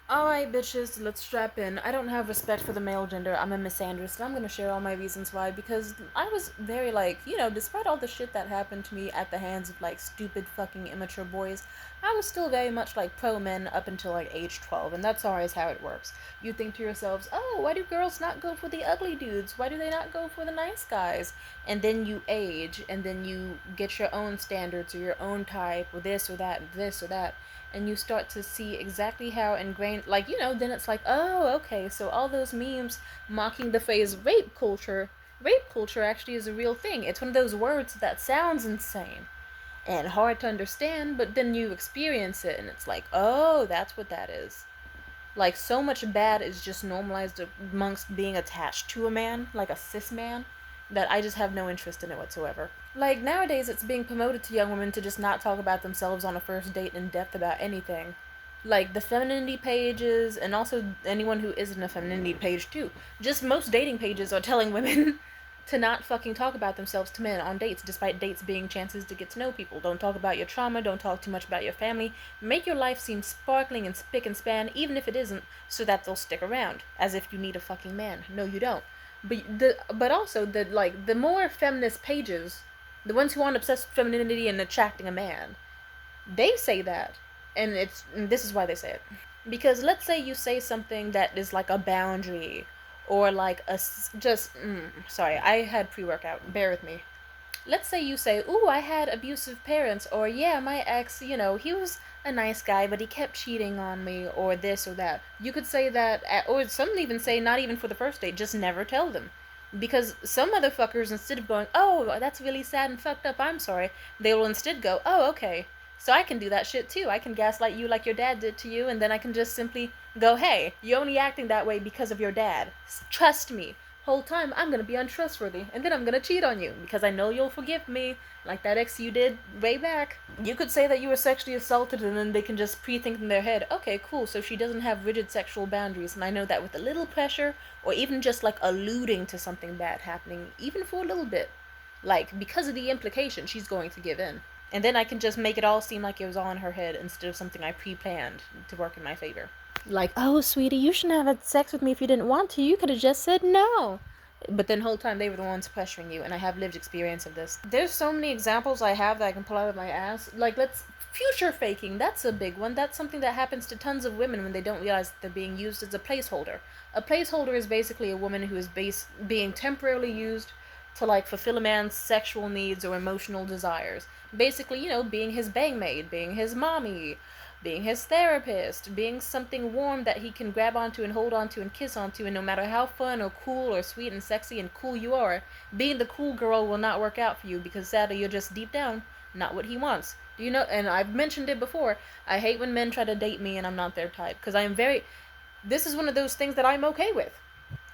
Alright, bitches, let's strap in. I don't have respect for the male gender. I'm a misandrist, and I'm gonna share all my reasons why, because I was very, despite all the shit that happened to me at the hands of, stupid fucking immature boys, I was still very much, pro men up until, age 12, and that's always how it works. You think to yourselves, oh, why do girls not go for the ugly dudes? Why do they not go for the nice guys? And then you age, and then you get your own standards, or your own type, or this or that, and this or that, and you start to see exactly how ingrained, then it's like, oh, okay, so all those memes mocking the phrase rape culture actually is a real thing. It's one of those words that sounds insane and hard to understand, but then you experience it and it's like, oh, that's what that is. Like, so much bad is just normalized amongst being attached to a man, like a cis man, that I just have no interest in it whatsoever. Like, nowadays it's being promoted to young women to just not talk about themselves on a first date in depth about anything. Like, the femininity pages, and also anyone who isn't a femininity page too. Just most dating pages are telling women to not fucking talk about themselves to men on dates, despite dates being chances to get to know people. Don't talk about your trauma, don't talk too much about your family. Make your life seem sparkling and spick and span, even if it isn't, so that they'll stick around. As if you need a fucking man. No, you don't. But also the more feminist pages, the ones who aren't obsessed with femininity and attracting a man, they say that, and this is why they say it. Because let's say you say something that is like a boundary, or like sorry, I had pre-workout, bear with me. Let's say you say, ooh, I had abusive parents, or yeah, my ex, he was a nice guy, but he kept cheating on me, or this or that. You could say that, or some even say not even for the first date, just never tell them. Because some motherfuckers, instead of going, oh, that's really sad and fucked up, I'm sorry, they will instead go, oh, okay, so I can do that shit too. I can gaslight you like your dad did to you, and then I can just simply go, hey, you're only acting that way because of your dad. Trust me. Whole time I'm gonna be untrustworthy, and then I'm gonna cheat on you because I know you'll forgive me, like that ex you did way back. You could say that you were sexually assaulted, and then they can just pre-think in their head, okay, cool, so she doesn't have rigid sexual boundaries, and I know that with a little pressure, or even just like alluding to something bad happening, even for a little bit, like because of the implication, she's going to give in. And then I can just make it all seem like it was all in her head instead of something I pre-planned to work in my favor. Like, oh, sweetie, you shouldn't have had sex with me if you didn't want to. You could have just said no. But then the whole time they were the ones pressuring you, and I have lived experience of this. There's so many examples I have that I can pull out of my ass. Like, let's future faking. That's a big one. That's something that happens to tons of women when they don't realize that they're being used as a placeholder. A placeholder is basically a woman who is being temporarily used to fulfill a man's sexual needs or emotional desires. Basically, being his bangmaid, being his mommy, being his therapist, being something warm that he can grab onto and hold onto and kiss onto, and no matter how fun or cool or sweet and sexy and cool you are, being the cool girl will not work out for you because sadly you're just deep down not what he wants. Do you know? And I've mentioned it before. I hate when men try to date me and I'm not their type because I am very. This is one of those things that I'm okay with.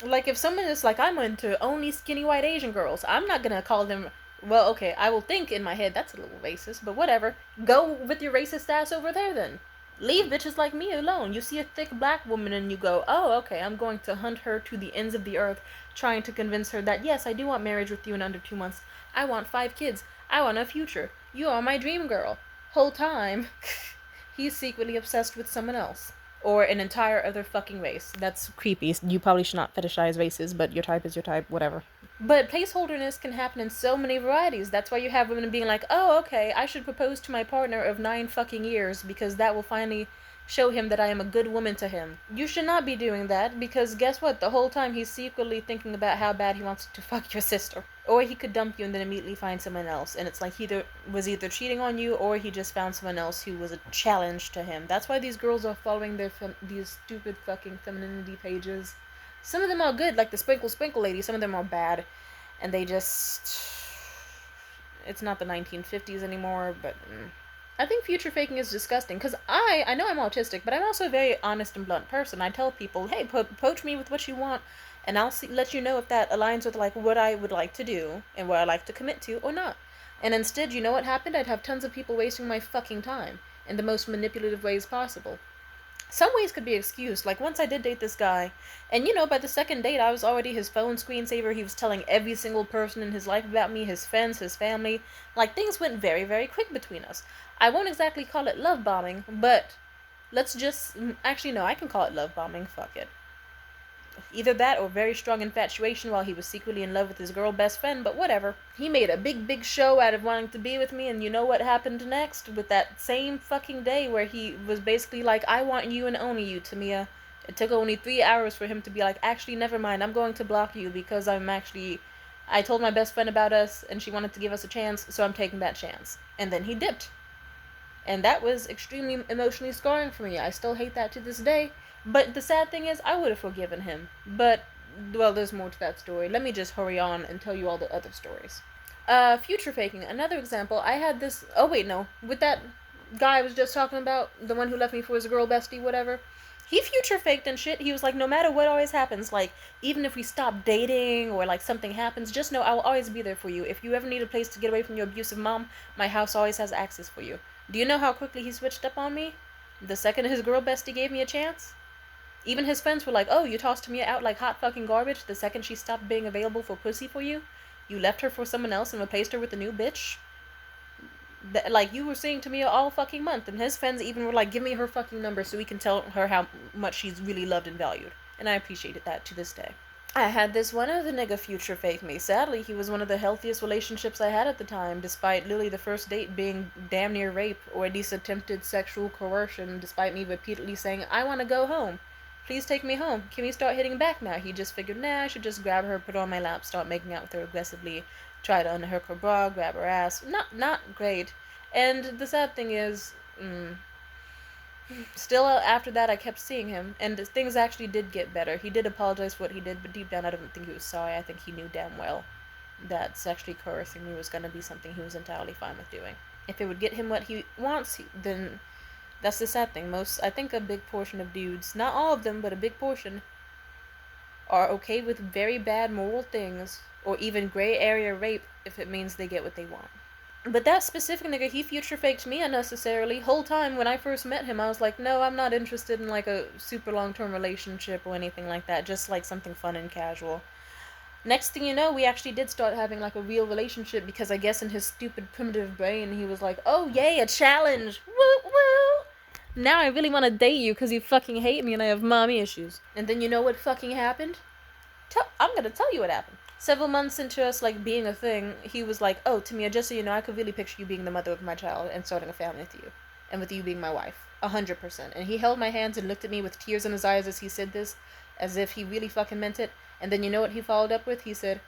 Like, if someone is like, I'm into only skinny white Asian girls, I'm not gonna call them. Well, okay, I will think in my head that's a little racist, but whatever. Go with your racist ass over there then. Leave bitches like me alone. You see a thick black woman and you go, oh, okay, I'm going to hunt her to the ends of the earth, trying to convince her that, yes, I do want marriage with you in under 2 months. I want 5 kids. I want a future. You are my dream girl. Whole time, he's secretly obsessed with someone else. Or an entire other fucking race. That's creepy. You probably should not fetishize races, but your type is your type, whatever. But placeholderness can happen in so many varieties. That's why you have women being like, oh, okay, I should propose to my partner of 9 fucking years because that will finally show him that I am a good woman to him. You should not be doing that because guess what? The whole time he's secretly thinking about how bad he wants to fuck your sister. Or he could dump you and then immediately find someone else. And it's like he was either cheating on you or he just found someone else who was a challenge to him. That's why these girls are following these stupid fucking femininity pages. Some of them are good, like the Sprinkle Sprinkle lady. Some of them are bad. And they just... It's not the 1950s anymore, but... I think future faking is disgusting, because I know I'm autistic, but I'm also a very honest and blunt person. I tell people, hey, approach me with what you want, and I'll let you know if that aligns with, what I would like to do, and what I like to commit to, or not. And instead, you know what happened? I'd have tons of people wasting my fucking time, in the most manipulative ways possible. Some ways could be excused. Like, once I did date this guy, and by the second date, I was already his phone screensaver. He was telling every single person in his life about me, his friends, his family. Like, things went very, very quick between us. I won't exactly call it love bombing, but Let's just, actually, no, I can call it love bombing. Fuck it. Either that or very strong infatuation while he was secretly in love with his girl best friend, but whatever. He made a big show out of wanting to be with me, and you know what happened next? With that same fucking day where he was basically like, I want you and only you, Tamia. It took only 3 hours for him to be like, actually, never mind, I'm going to block you because I told my best friend about us, and she wanted to give us a chance, so I'm taking that chance. And then he dipped. And that was extremely emotionally scarring for me. I still hate that to this day. But the sad thing is, I would have forgiven him. But, well, there's more to that story. Let me just hurry on and tell you all the other stories. Future faking. Another example. I had this. Oh, wait, no. With that guy I was just talking about, the one who left me for his girl bestie, whatever. He future faked and shit. He was like, no matter what always happens, like, even if we stop dating or, like, something happens, just know I will always be there for you. If you ever need a place to get away from your abusive mom, my house always has access for you. Do you know how quickly he switched up on me? The second his girl bestie gave me a chance? Even his friends were like, oh, you tossed Mia out like hot fucking garbage the second she stopped being available for pussy for you? You left her for someone else and replaced her with a new bitch? Like, you were saying to Mia all fucking month, and his friends even were like, give me her fucking number so we can tell her how much she's really loved and valued. And I appreciated that to this day. I had this one other nigga future fake me. Sadly, he was one of the healthiest relationships I had at the time, despite literally the first date being damn near rape, or at least attempted sexual coercion, despite me repeatedly saying, I want to go home. Please take me home. Can we start hitting back now? He just figured, nah, I should just grab her, put her on my lap, start making out with her aggressively, try to unhook her bra, grab her ass. Not great. And the sad thing is, still after that I kept seeing him, and things actually did get better. He did apologize for what he did, but deep down I don't think he was sorry. I think he knew damn well that sexually coercing me was going to be something he was entirely fine with doing. If it would get him what he wants, then that's the sad thing. I think a big portion of dudes, not all of them, but a big portion, are okay with very bad moral things, or even gray area rape if it means they get what they want. But that specific nigga, he future faked me unnecessarily. Whole time when I first met him, I was like, no, I'm not interested in like a super long-term relationship or anything like that. Just like something fun and casual. Next thing you know, we actually did start having like a real relationship because I guess in his stupid primitive brain, he was like, oh yay, a challenge. Woo woo. Now I really want to date you because you fucking hate me and I have mommy issues. And then you know what fucking happened? I'm gonna tell you what happened. Several months into us, like, being a thing, he was like, oh, Tamia, just so you know, I could really picture you being the mother of my child and starting a family with you. And with you being my wife. 100%. And he held my hands and looked at me with tears in his eyes as he said this, as if he really fucking meant it. And then you know what he followed up with? He said,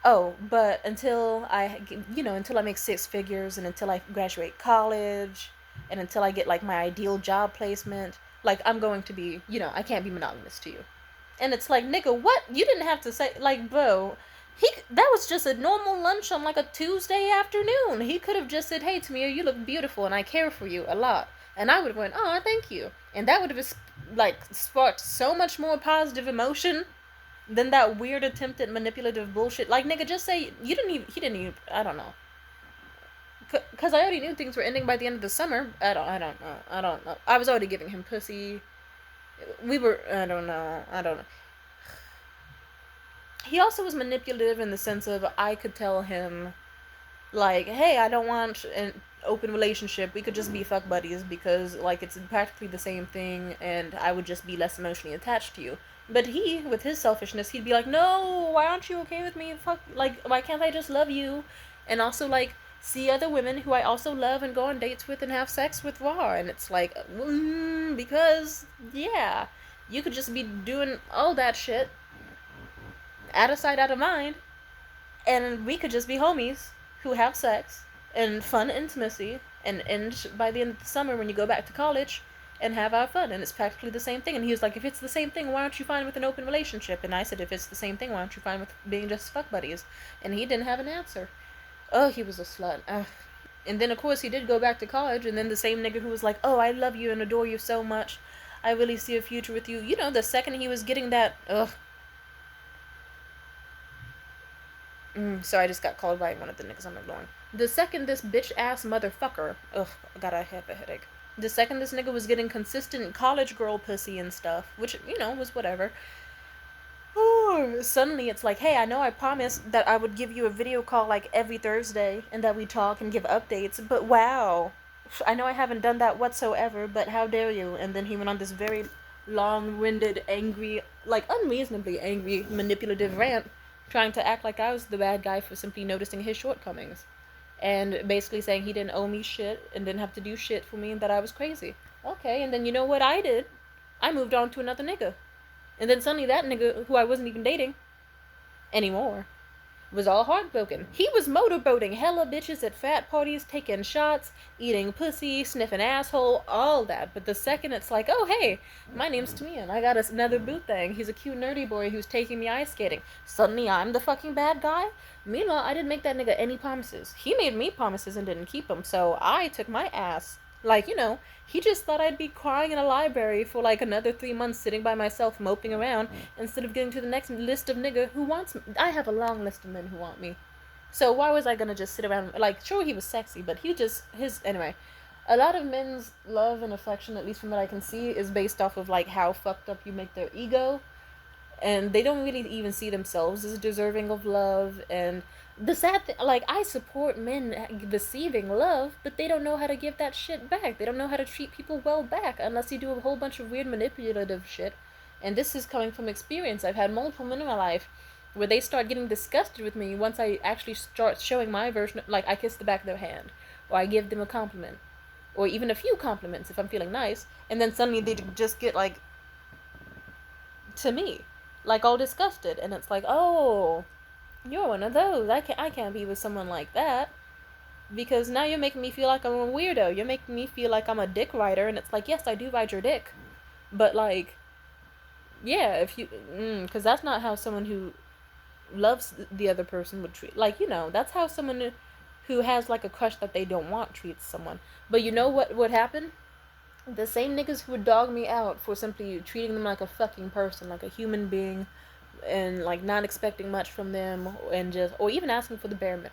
oh, but until I make 6 figures and until I graduate college and until I get, like, my ideal job placement, like, I'm going to be, I can't be monogamous to you. And it's like, nigga, what? You didn't have to say, like, bro, that was just a normal lunch on, like, a Tuesday afternoon. He could have just said, hey, Tamir, you look beautiful, and I care for you a lot. And I would have went, oh, thank you. And that would have, like, sparked so much more positive emotion than that weird attempt at manipulative bullshit. Like, nigga, just say, he didn't even, I don't know. Because I already knew things were ending by the end of the summer. I don't know. I was already giving him pussy. I don't know. He also was manipulative in the sense of I could tell him, like, hey, I don't want an open relationship. We could just be fuck buddies because, like, it's practically the same thing and I would just be less emotionally attached to you. But he, with his selfishness, he'd be like, no, why aren't you okay with me? Fuck, like, why can't I just love you? And also, like, see other women who I also love and go on dates with and have sex with raw. And it's like, because, yeah, you could just be doing all that shit, out of sight, out of mind, and we could just be homies who have sex and fun intimacy and end by the end of the summer when you go back to college and have our fun. And it's practically the same thing. And he was like, if it's the same thing, why aren't you fine with an open relationship? And I said, if it's the same thing, why aren't you fine with being just fuck buddies? And he didn't have an answer. Oh, he was a slut. And then, of course, he did go back to college, and then the same nigga who was like, oh, I love you and adore you so much, I really see a future with you. The second he was getting that, so I just got called by one of the niggas I'm ignoring. The second this bitch-ass motherfucker, God, I have a headache. The second this nigga was getting consistent college girl pussy and stuff, which, was whatever, suddenly it's like, hey, I know I promised that I would give you a video call like every Thursday and that we talk and give updates, but wow, I know I haven't done that whatsoever, but how dare you? And then he went on this very long-winded, angry, like unreasonably angry, manipulative rant, trying to act like I was the bad guy for simply noticing his shortcomings. And basically saying he didn't owe me shit and didn't have to do shit for me and that I was crazy. Okay, and then you know what I did? I moved on to another nigga. And then suddenly that nigga, who I wasn't even dating anymore, was all heartbroken. He was motorboating hella bitches at frat parties, taking shots, eating pussy, sniffing asshole, all that. But the second it's like, oh hey, my name's Tamia and I got another boo thing. He's a cute nerdy boy who's taking me ice skating. Suddenly I'm the fucking bad guy? Meanwhile, I didn't make that nigga any promises. He made me promises and didn't keep them, so I took my ass. Like, he just thought I'd be crying in a library for like another 3 months sitting by myself moping around instead of getting to the next list of nigga who wants me. I have a long list of men who want me. So why was I gonna just sit around? Like, sure, he was sexy, but anyway. A lot of men's love and affection, at least from what I can see, is based off of like how fucked up you make their ego. And they don't really even see themselves as deserving of love. And the sad thing, like, I support men receiving love, but they don't know how to give that shit back. They don't know how to treat people well back unless you do a whole bunch of weird manipulative shit. And this is coming from experience. I've had multiple men in my life where they start getting disgusted with me once I actually start showing my version. Like, I kiss the back of their hand, or I give them a compliment, or even a few compliments if I'm feeling nice, and then suddenly they just get like, to me, like all disgusted, and it's like, oh, you're one of those. I can't be with someone like that, because now you're making me feel like I'm a weirdo. You're making me feel like I'm a dick rider, and it's like, yes, I do ride your dick, but like, yeah, if you, because that's not how someone who loves the other person would treat. Like, that's how someone who has like a crush that they don't want treats someone. But you know what would happen? The same niggas who would dog me out for simply treating them like a fucking person, like a human being, and like not expecting much from them, and just, or even asking for the bare minimum.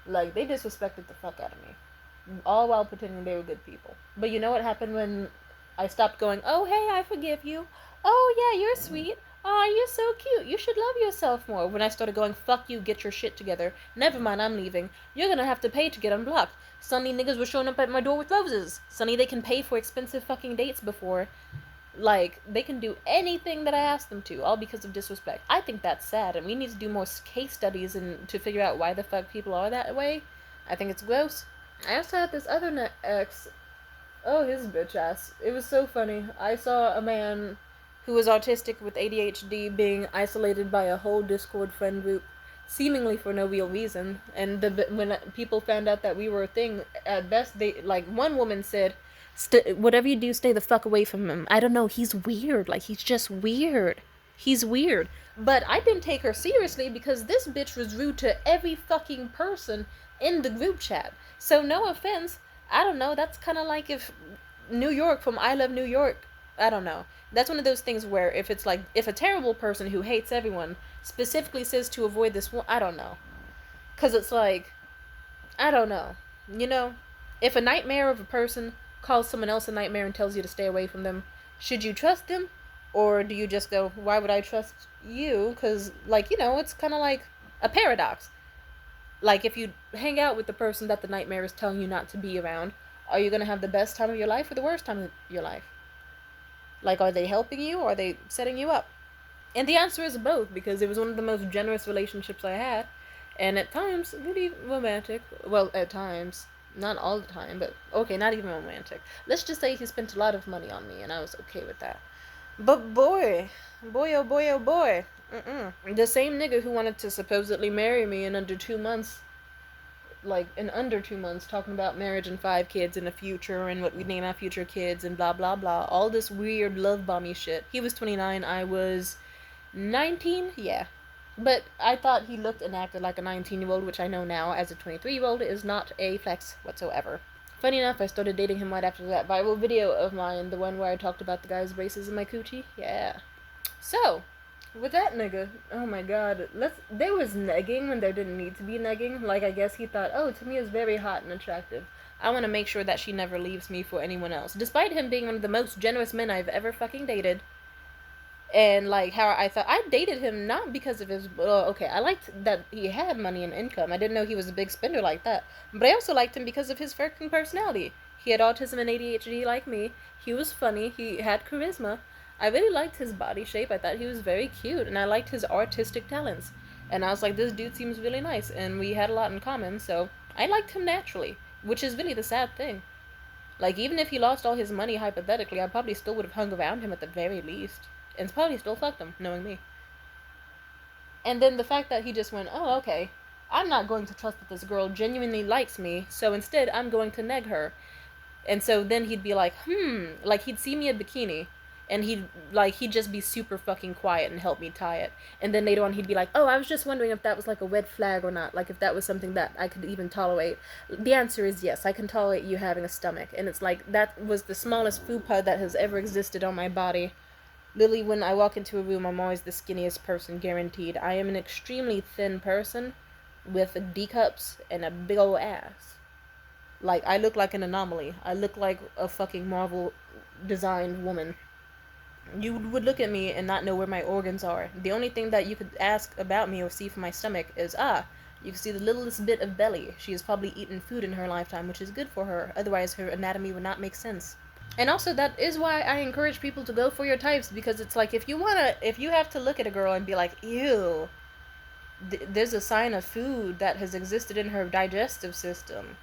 Like, they disrespected the fuck out of me, all while pretending they were good people. But you know what happened when I stopped going, oh hey, I forgive you, oh yeah, you're sweet, oh you're so cute, you should love yourself more. When I started going, fuck you, get your shit together, never mind, I'm leaving, you're gonna have to pay to get unblocked. Suddenly niggas were showing up at my door with roses. Suddenly they can pay for expensive fucking dates before. Like, they can do anything that I ask them to, all because of disrespect. I think that's sad, and we need to do more case studies and to figure out why the fuck people are that way. I think it's gross. I also had this other ex. Oh, his bitch ass. It was so funny. I saw a man who was autistic with ADHD being isolated by a whole Discord friend group, seemingly for no real reason. And when people found out that we were a thing, at best they, like, one woman said, whatever you do, stay the fuck away from him. I don't know, he's weird. Like, he's just weird. He's weird. But I didn't take her seriously because this bitch was rude to every fucking person in the group chat. So no offense, I don't know, that's kind of like if New York from I Love New York, I don't know. That's one of those things where if it's like, if a terrible person who hates everyone specifically says to avoid this one, I don't know. Because it's like, I don't know. If a nightmare of a person calls someone else a nightmare and tells you to stay away from them, should you trust them? Or do you just go, why would I trust you? Because, like, it's kind of like a paradox. Like, if you hang out with the person that the nightmare is telling you not to be around, are you going to have the best time of your life or the worst time of your life? Like, are they helping you or are they setting you up? And the answer is both, because it was one of the most generous relationships I had. And at times, really romantic. Well, at times. Not all the time, but okay, not even romantic. Let's just say he spent a lot of money on me, and I was okay with that. But boy, oh boy, oh boy. The same nigga who wanted to supposedly marry me in under 2 months, talking about marriage and 5 kids in the future and what we name our future kids and blah blah blah. All this weird love bomby shit. He was 29, I was 19, yeah. But I thought he looked and acted like a 19-year-old, which I know now as a 23-year-old is not a flex whatsoever. Funny enough, I started dating him right after that viral video of mine, the one where I talked about the guy's braces in my coochie. Yeah. So, with that nigga, oh my god, there was negging when there didn't need to be negging. Like, I guess he thought, oh, Tamia is very hot and attractive. I want to make sure that she never leaves me for anyone else. Despite him being one of the most generous men I've ever fucking dated. And, like, how I thought, I dated him not because of his, I liked that he had money and income. I didn't know he was a big spender like that. But I also liked him because of his freaking personality. He had autism and ADHD like me. He was funny. He had charisma. I really liked his body shape. I thought he was very cute, and I liked his artistic talents. And I was like, this dude seems really nice, and we had a lot in common, so I liked him naturally, which is really the sad thing. Like, even if he lost all his money, hypothetically, I probably still would have hung around him at the very least. And probably still fucked him, knowing me. And then the fact that he just went, oh, okay, I'm not going to trust that this girl genuinely likes me, so instead I'm going to neg her. And so then he'd be like, like he'd see me in bikini, and he'd just be super fucking quiet and help me tie it. And then later on he'd be like, oh, I was just wondering if that was like a red flag or not, like if that was something that I could even tolerate. The answer is yes, I can tolerate you having a stomach. And it's like, that was the smallest fupa that has ever existed on my body. Literally, when I walk into a room, I'm always the skinniest person, guaranteed. I am an extremely thin person with D cups and a big old ass. Like, I look like an anomaly. I look like a fucking Marvel designed woman. You would look at me and not know where my organs are. The only thing that you could ask about me or see from my stomach is, you can see the littlest bit of belly. She has probably eaten food in her lifetime, which is good for her. Otherwise, her anatomy would not make sense. And also, that is why I encourage people to go for your types, because it's like, if you have to look at a girl and be like, ew, there's a sign of food that has existed in her digestive system,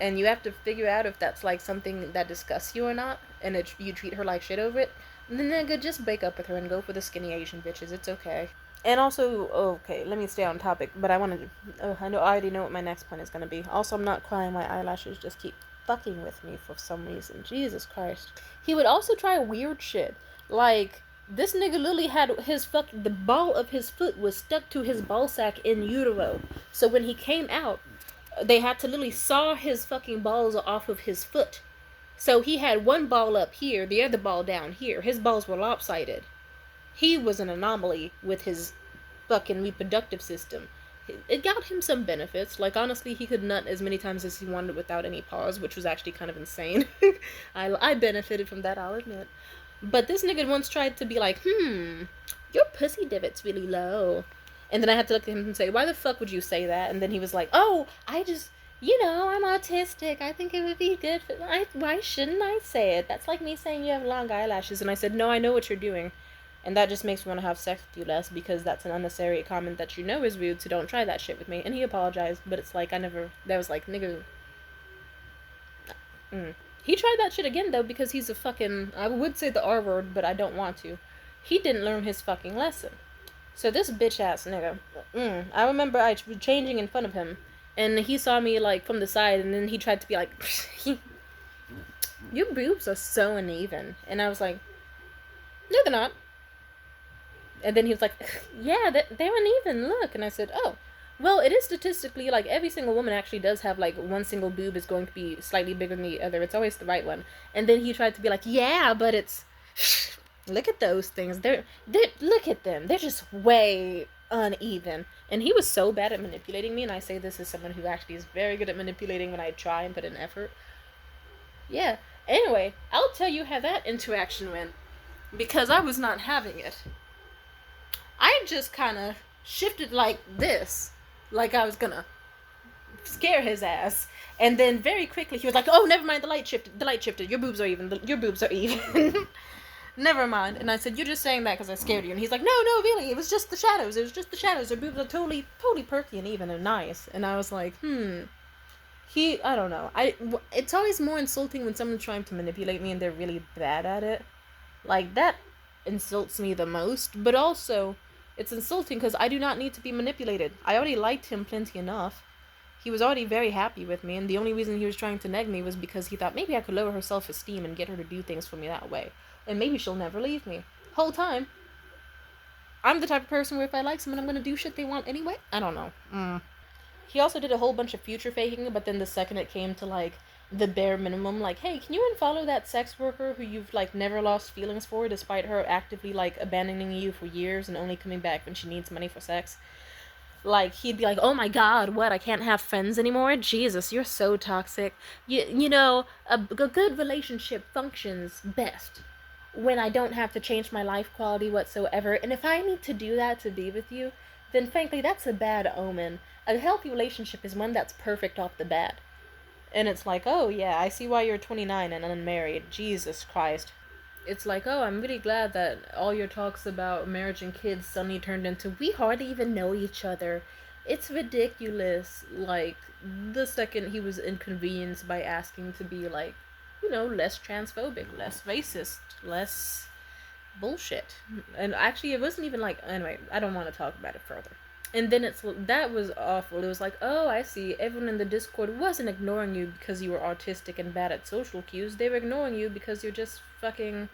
and you have to figure out if that's like something that disgusts you or not, and you treat her like shit over it, then nigga, just break up with her and go for the skinny Asian bitches. It's okay. And also, okay, let me stay on topic, but I already know what my next point is going to be. Also, I'm not crying, my eyelashes just keep fucking with me for some reason. Jesus Christ. He would also try weird shit. Like, this nigga literally had the ball of his foot was stuck to his ball sack in utero. So when he came out, they had to literally saw his fucking balls off of his foot. So he had one ball up here, the other ball down here. His balls were lopsided. He was an anomaly with his fucking reproductive system. It got him some benefits. Like, honestly, he could nut as many times as he wanted without any pause, which was actually kind of insane. I benefited from that, I'll admit. But this nigga once tried to be like, your pussy divot's really low. And then I had to look at him and say, why the fuck would you say that? And then he was like, oh, I'm autistic. I think it would be good for... Why shouldn't I say it? That's like me saying you have long eyelashes. And I said, no, I know what you're doing. And that just makes me want to have sex with you less, because that's an unnecessary comment that you know is rude, so don't try that shit with me. And he apologized, but it's like, that was like, nigga. He tried that shit again, though, because he's a fucking... I would say the R word, but I don't want to. He didn't learn his fucking lesson. So this bitch-ass nigga, I remember I was changing in front of him, and he saw me, like, from the side, and then he tried to be like, your boobs are so uneven. And I was like, no, they're not. And then he was like, yeah, they're uneven, look. And I said, oh, well, it is statistically, like, every single woman actually does have, like, one single boob is going to be slightly bigger than the other. It's always the right one. And then he tried to be like, yeah, but it's... Look at those things. Look at them. They're just way uneven. And he was so bad at manipulating me, and I say this as someone who actually is very good at manipulating when I try and put in effort. Yeah. Anyway, I'll tell you how that interaction went, because I was not having it. I just kind of shifted like this, like I was gonna scare his ass. And then very quickly he was like, oh, never mind, the light shifted. Your boobs are even. Your boobs are even. Never mind. And I said, you're just saying that because I scared you. And he's like, no, really, it was just the shadows. It was just the shadows. Her boobs are totally perky and even and nice. And I was like, I don't know. It's always more insulting when someone's trying to manipulate me and they're really bad at it. Like, that insults me the most. But also, it's insulting because I do not need to be manipulated. I already liked him plenty enough. He was already very happy with me, and the only reason he was trying to neg me was because he thought maybe I could lower her self-esteem and get her to do things for me that way. And maybe she'll never leave me. Whole time, I'm the type of person where if I like someone, I'm going to do shit they want anyway. I don't know. He also did a whole bunch of future faking, but then the second it came to, like, the bare minimum, like, hey, can you unfollow that sex worker who you've, like, never lost feelings for, despite her actively, like, abandoning you for years and only coming back when she needs money for sex? Like, he'd be like, oh my god, what, I can't have friends anymore? Jesus, you're so toxic. You know, a good relationship functions best when I don't have to change my life quality whatsoever. And if I need to do that to be with you, then frankly, that's a bad omen. A healthy relationship is one that's perfect off the bat. And it's like, oh yeah, I see why you're 29 and unmarried. Jesus Christ. It's like, oh, I'm really glad that all your talks about marriage and kids suddenly turned into, we hardly even know each other. It's ridiculous. Like, the second he was inconvenienced by asking to be, like, less transphobic, less racist, less bullshit. And actually, it wasn't even like, anyway, I don't want to talk about it further. And then that was awful. It was like, oh, I see. Everyone in the Discord wasn't ignoring you because you were autistic and bad at social cues. They were ignoring you because you're just fucking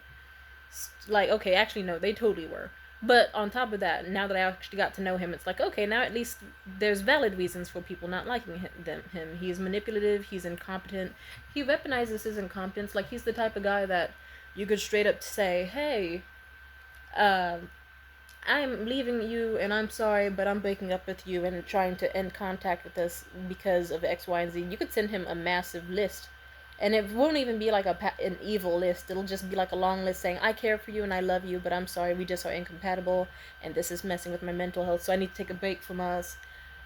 like, okay, actually no, they totally were. But on top of that, now that I actually got to know him, it's like, okay, now at least there's valid reasons for people not liking him. He's manipulative, he's incompetent. He weaponizes his incompetence. Like, he's the type of guy that you could straight up say, hey, uh, I'm leaving you and I'm sorry, but I'm breaking up with you and trying to end contact with us because of X, Y, and Z. You could send him a massive list. And it won't even be like an evil list. It'll just be like a long list saying, I care for you and I love you, but I'm sorry, we just are incompatible. And this is messing with my mental health, so I need to take a break from us.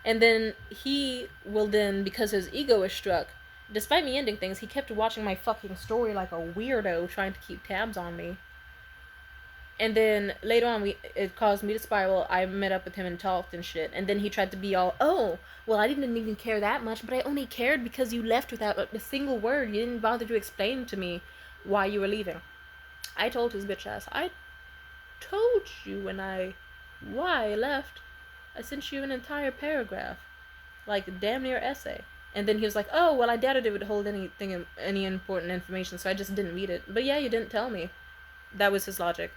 And then he will then, because his ego is struck, despite me ending things, he kept watching my fucking story like a weirdo, trying to keep tabs on me. And then later on, it caused me to spiral. I met up with him and talked and shit. And then he tried to be all, oh, well, I didn't even care that much, but I only cared because you left without a single word. You didn't bother to explain to me why you were leaving. I told his bitch ass, I told you why I left. I sent you an entire paragraph, like damn near essay. And then he was like, oh, well, I doubted it would hold any important information, so I just didn't read it. But yeah, you didn't tell me. That was his logic.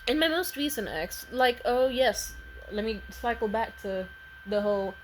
In my most recent ex, like, oh yes, let me cycle back to the whole,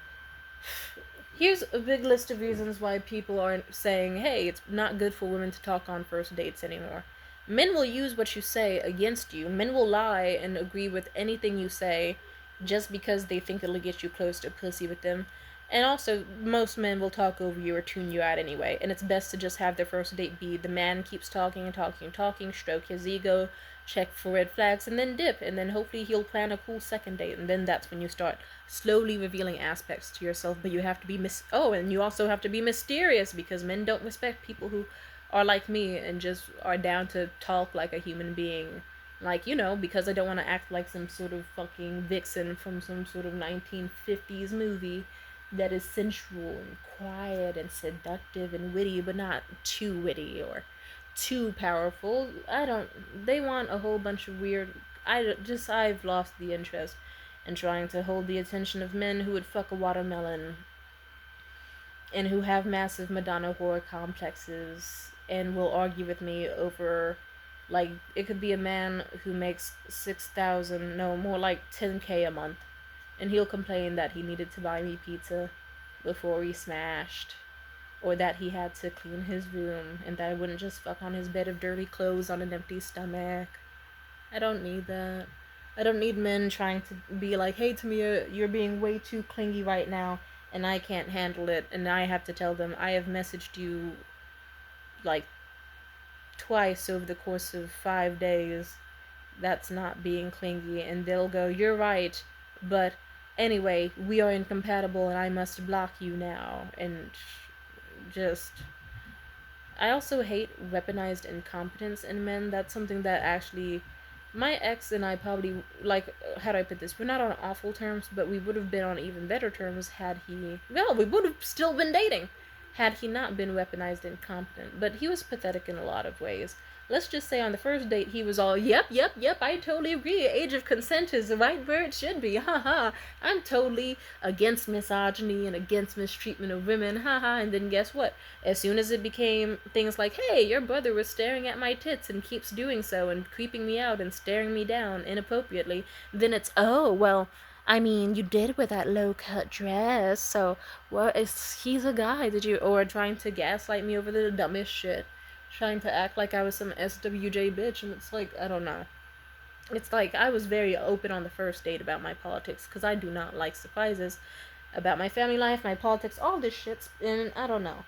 here's a big list of reasons why people aren't saying, hey, it's not good for women to talk on first dates anymore. Men will use what you say against you. Men will lie and agree with anything you say just because they think it'll get you close to pussy with them. And also, most men will talk over you or tune you out anyway, and it's best to just have their first date be the man keeps talking and talking and talking, stroke his ego, check for red flags, and then dip, and then hopefully he'll plan a cool second date, and then that's when you start slowly revealing aspects to yourself. But you have to be and you also have to be mysterious, because men don't respect people who are like me and just are down to talk like a human being. Like, because I don't want to act like some sort of fucking vixen from some sort of 1950s movie that is sensual and quiet and seductive and witty, but not too witty or too powerful. They want a whole bunch of weird, I've lost the interest in trying to hold the attention of men who would fuck a watermelon and who have massive Madonna horror complexes and will argue with me over, like, it could be a man who makes 6,000, no, more like 10K a month, and he'll complain that he needed to buy me pizza before we smashed, or that he had to clean his room, and that I wouldn't just fuck on his bed of dirty clothes on an empty stomach. I don't need that. I don't need men trying to be like, hey, Tamia, you're being way too clingy right now, and I can't handle it, and I have to tell them, I have messaged you, like, twice over the course of 5 days. That's not being clingy, and they'll go, you're right, but anyway, we are incompatible and I must block you now. And just, I also hate weaponized incompetence in men. That's something that actually, my ex and I probably, like, how do I put this? We're not on awful terms, but we would have been on even better terms had he, well, we would have still been dating had he not been weaponized incompetent. But he was pathetic in a lot of ways. Let's just say on the first date, he was all, yep, I totally agree. Age of consent is right where it should be. Haha. I'm totally against misogyny and against mistreatment of women. Haha. And then guess what? As soon as it became things like, hey, your brother was staring at my tits and keeps doing so and creeping me out and staring me down inappropriately, then it's, oh, well, I mean, you did wear that low-cut dress, so, well, he's a guy, or trying to gaslight me over the dumbest shit. Trying to act like I was some SWJ bitch, and it's like, I don't know. It's like, I was very open on the first date about my politics, because I do not like surprises about my family life, my politics, all this shit, and I don't know.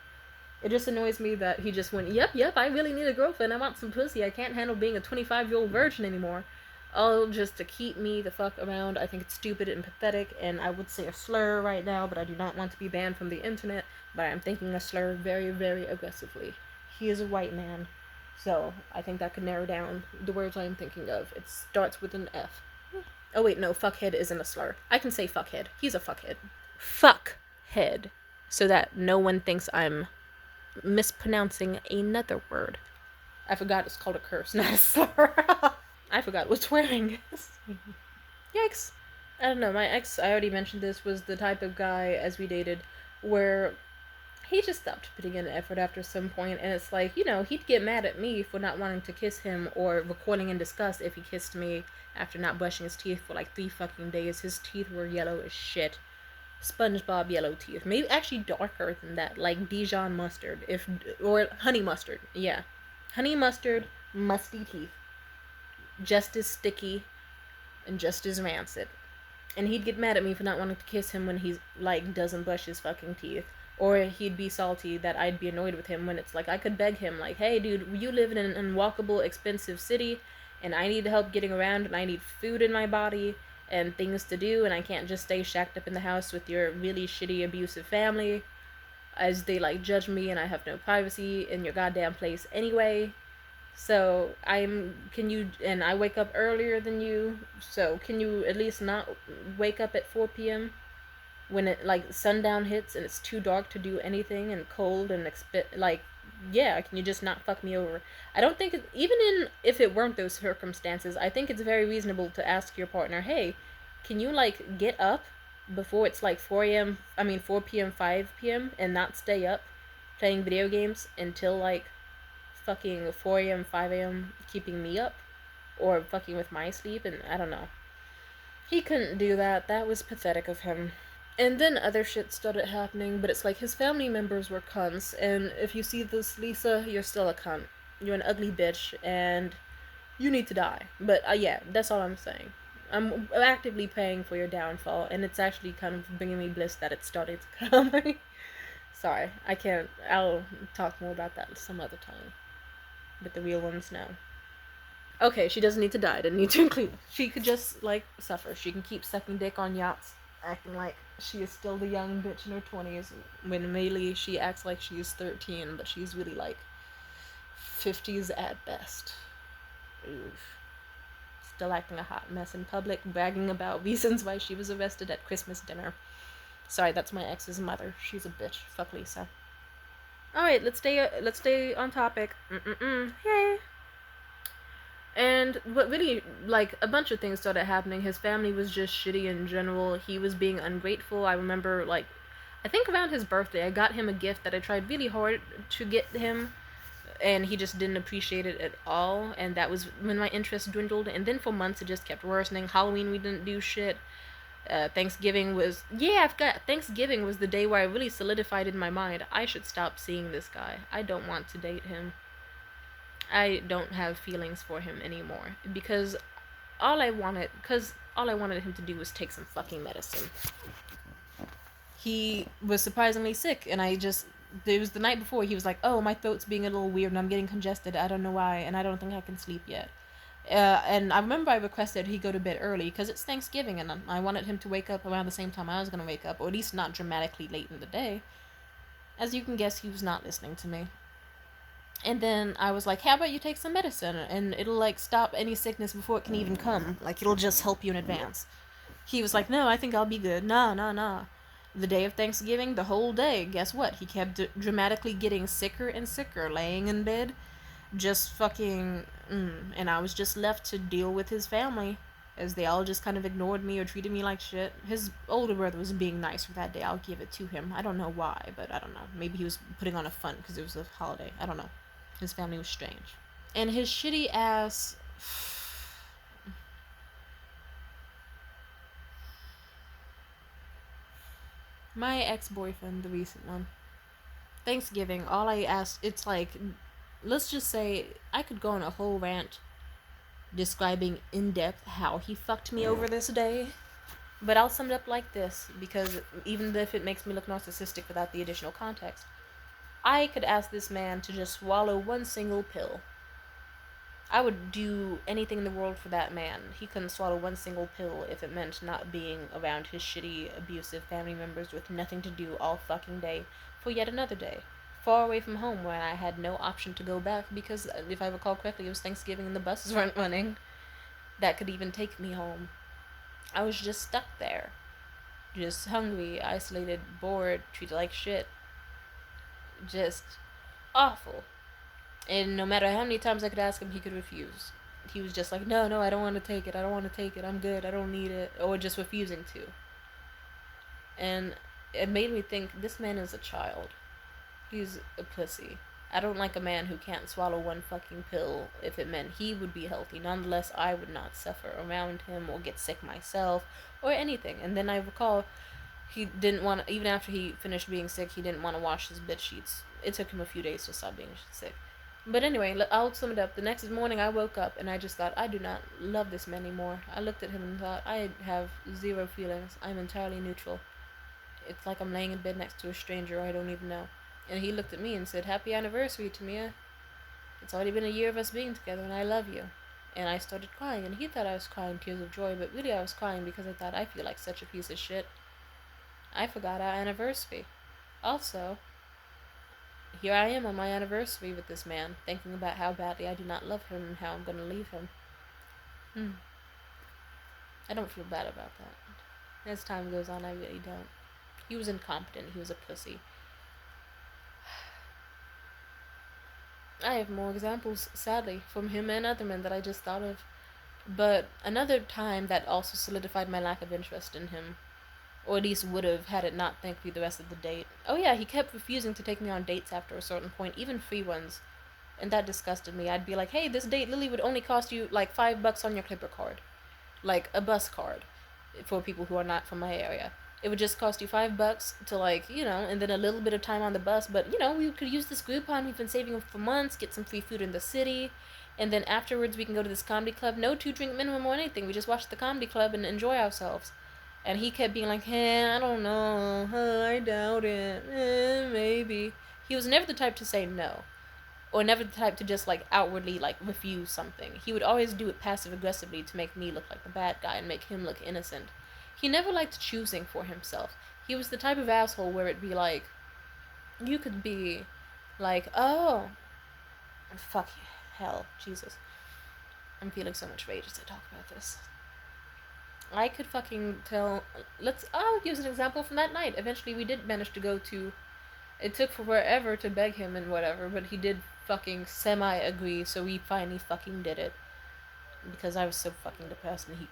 It just annoys me that he just went, yep, I really need a girlfriend, I want some pussy, I can't handle being a 25-year-old virgin anymore. all just to keep me the fuck around. I think it's stupid and pathetic, and I would say a slur right now, but I do not want to be banned from the internet, but I am thinking a slur very, very aggressively. He is a white man, so I think that could narrow down the words I am thinking of. It starts with an F. Oh wait, no, fuckhead isn't a slur. I can say fuckhead. He's a fuckhead. Fuckhead. So that no one thinks I'm mispronouncing another word. I forgot it's called a curse, not a slur. I forgot what swearing is. Yikes. I don't know, my ex, I already mentioned this, was the type of guy, as we dated, where he just stopped putting in effort after some point, and it's like, he'd get mad at me for not wanting to kiss him, or recording in disgust if he kissed me after not brushing his teeth for like 3 fucking days. His teeth were yellow as shit. SpongeBob yellow teeth. Maybe actually darker than that, like Dijon mustard, or honey mustard. Yeah. Honey mustard, musty teeth. Just as sticky and just as rancid. And he'd get mad at me for not wanting to kiss him when he's like doesn't brush his fucking teeth. Or he'd be salty that I'd be annoyed with him when it's like I could beg him like, hey dude, you live in an unwalkable, expensive city and I need help getting around and I need food in my body and things to do, and I can't just stay shacked up in the house with your really shitty abusive family as they like judge me and I have no privacy in your goddamn place anyway. So and I wake up earlier than you, so can you at least not wake up at 4 p.m. when it like sundown hits and it's too dark to do anything and cold and yeah, can you just not fuck me over? I don't think if it weren't those circumstances, I think it's very reasonable to ask your partner, hey, can you like get up before it's like 4 p.m., 5 p.m. and not stay up playing video games until like fucking 4 a.m., 5 a.m. keeping me up or fucking with my sleep, and I don't know. He couldn't do that. That was pathetic of him. And then other shit started happening, but it's like his family members were cunts, and if you see this, Lisa, you're still a cunt. You're an ugly bitch, and you need to die. But yeah, that's all I'm saying. I'm actively praying for your downfall, and it's actually kind of bringing me bliss that it started to come. Sorry, I can't. I'll talk more about that some other time. But the real ones know. Okay, she doesn't need to die. Didn't need to include. She could just like suffer. She can keep sucking dick on yachts, acting like she is still the young bitch in her 20s, when really she acts like she is 13, but she's really like 50s at best. Oof. Still acting a hot mess in public, bragging about reasons why she was arrested at Christmas dinner. Sorry, that's my ex's mother. She's a bitch. Fuck Lisa. Alright, let's stay on topic. Hey. And what really, like, a bunch of things started happening. His family was just shitty in general. He was being ungrateful. I remember, like, I think around his birthday, I got him a gift that I tried really hard to get him, and he just didn't appreciate it at all, and that was when my interest dwindled. And then for months, it just kept worsening. Halloween, we didn't do shit. Thanksgiving was Thanksgiving was the day where I really solidified in my mind, I should stop seeing this guy. I don't want to date him. I don't have feelings for him anymore, because all I wanted him to do was take some fucking medicine. He was surprisingly sick, and it was the night before. He was like, oh, my throat's being a little weird and I'm getting congested, I don't know why, and I don't think I can sleep yet. And I remember I requested he go to bed early because it's Thanksgiving, and I wanted him to wake up around the same time I was going to wake up, or at least not dramatically late in the day. As you can guess, he was not listening to me. And then I was like, how about you take some medicine, and it'll like stop any sickness before it can even come, like it'll just help you in advance. He was like, no, I think I'll be good. Nah. The day of Thanksgiving, the whole day, guess what? He kept dramatically getting sicker and sicker, laying in bed, just fucking, and I was just left to deal with his family, as they all just kind of ignored me or treated me like shit. His older brother was being nicer that day, I'll give it to him. I don't know why, but I don't know. Maybe he was putting on a front because it was a holiday. I don't know. His family was strange. And his shitty ass... My ex-boyfriend, the recent one. Thanksgiving, all I asked, it's like, let's just say, I could go on a whole rant describing in depth how he fucked me over this day, but I'll sum it up like this, because even if it makes me look narcissistic without the additional context, I could ask this man to just swallow one single pill. I would do anything in the world for that man. He couldn't swallow one single pill if it meant not being around his shitty, abusive family members with nothing to do all fucking day for yet another day. Far away from home where I had no option to go back because, if I recall correctly, it was Thanksgiving and the buses weren't running that could even take me home. I was just stuck there. Just hungry, isolated, bored, treated like shit. Just awful. And no matter how many times I could ask him, he could refuse. He was just like, no, no, I don't want to take it. I don't want to take it. I'm good. I don't need it. Or just refusing to. And it made me think, this man is a child. He's a pussy. I don't like a man who can't swallow one fucking pill if it meant he would be healthy. Nonetheless, I would not suffer around him or get sick myself or anything. And then I recall he didn't want to, even after he finished being sick, he didn't want to wash his bed sheets. It took him a few days to stop being sick. But anyway, I'll sum it up. The next morning I woke up and I just thought, I do not love this man anymore. I looked at him and thought, I have zero feelings. I'm entirely neutral. It's like I'm laying in bed next to a stranger I don't even know. And he looked at me and said, happy anniversary, Tamia. It's already been a year of us being together and I love you. And I started crying, and he thought I was crying tears of joy, but really I was crying because I thought, I feel like such a piece of shit. I forgot our anniversary. Also, here I am on my anniversary with this man, thinking about how badly I do not love him and how I'm going to leave him. I don't feel bad about that. As time goes on, I really don't. He was incompetent. He was a pussy. I have more examples, sadly, from him and other men that I just thought of. But another time that also solidified my lack of interest in him, or at least would have had it not thanked me the rest of the date. Oh yeah, he kept refusing to take me on dates after a certain point, even free ones. And that disgusted me. I'd be like, hey, this date, Lily, would only cost you like $5 on your Clipper card. Like a bus card for people who are not from my area. It would just cost you $5 to, like, you know, and then a little bit of time on the bus. But, you know, we could use this Groupon we've been saving for months, get some free food in the city, and then afterwards we can go to this comedy club. No 2-drink minimum or anything. We just watch the comedy club and enjoy ourselves. And he kept being like, I don't know, I doubt it, maybe. He was never the type to say no. Or never the type to just, like, outwardly, like, refuse something. He would always do it passive-aggressively to make me look like the bad guy and make him look innocent. He never liked choosing for himself. He was the type of asshole where it'd be like, you could be like, oh, fuck, hell, Jesus. I'm feeling so much rage as I talk about this. I could fucking tell, I'll use an example from that night. Eventually we did manage to go to, it took forever to beg him and whatever, but he did fucking semi-agree, so we finally fucking did it. Because I was so fucking depressed, and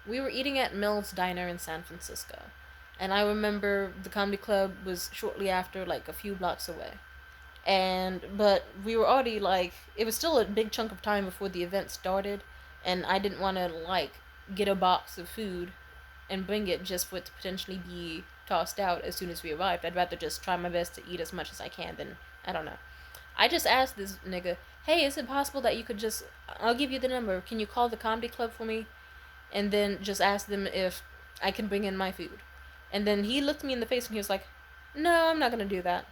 we were eating at Mills Diner in San Francisco. And I remember the comedy club was shortly after, like, a few blocks away. But we were already, like, it was still a big chunk of time before the event started, and I didn't want to, like, get a box of food and bring it just for it to potentially be tossed out as soon as we arrived. I'd rather just try my best to eat as much as I can than, I don't know. I just asked this nigga, hey, is it possible that you could just, I'll give you the number, can you call the comedy club for me? And then just ask them if I can bring in my food. And then he looked me in the face and he was like, no, I'm not gonna do that.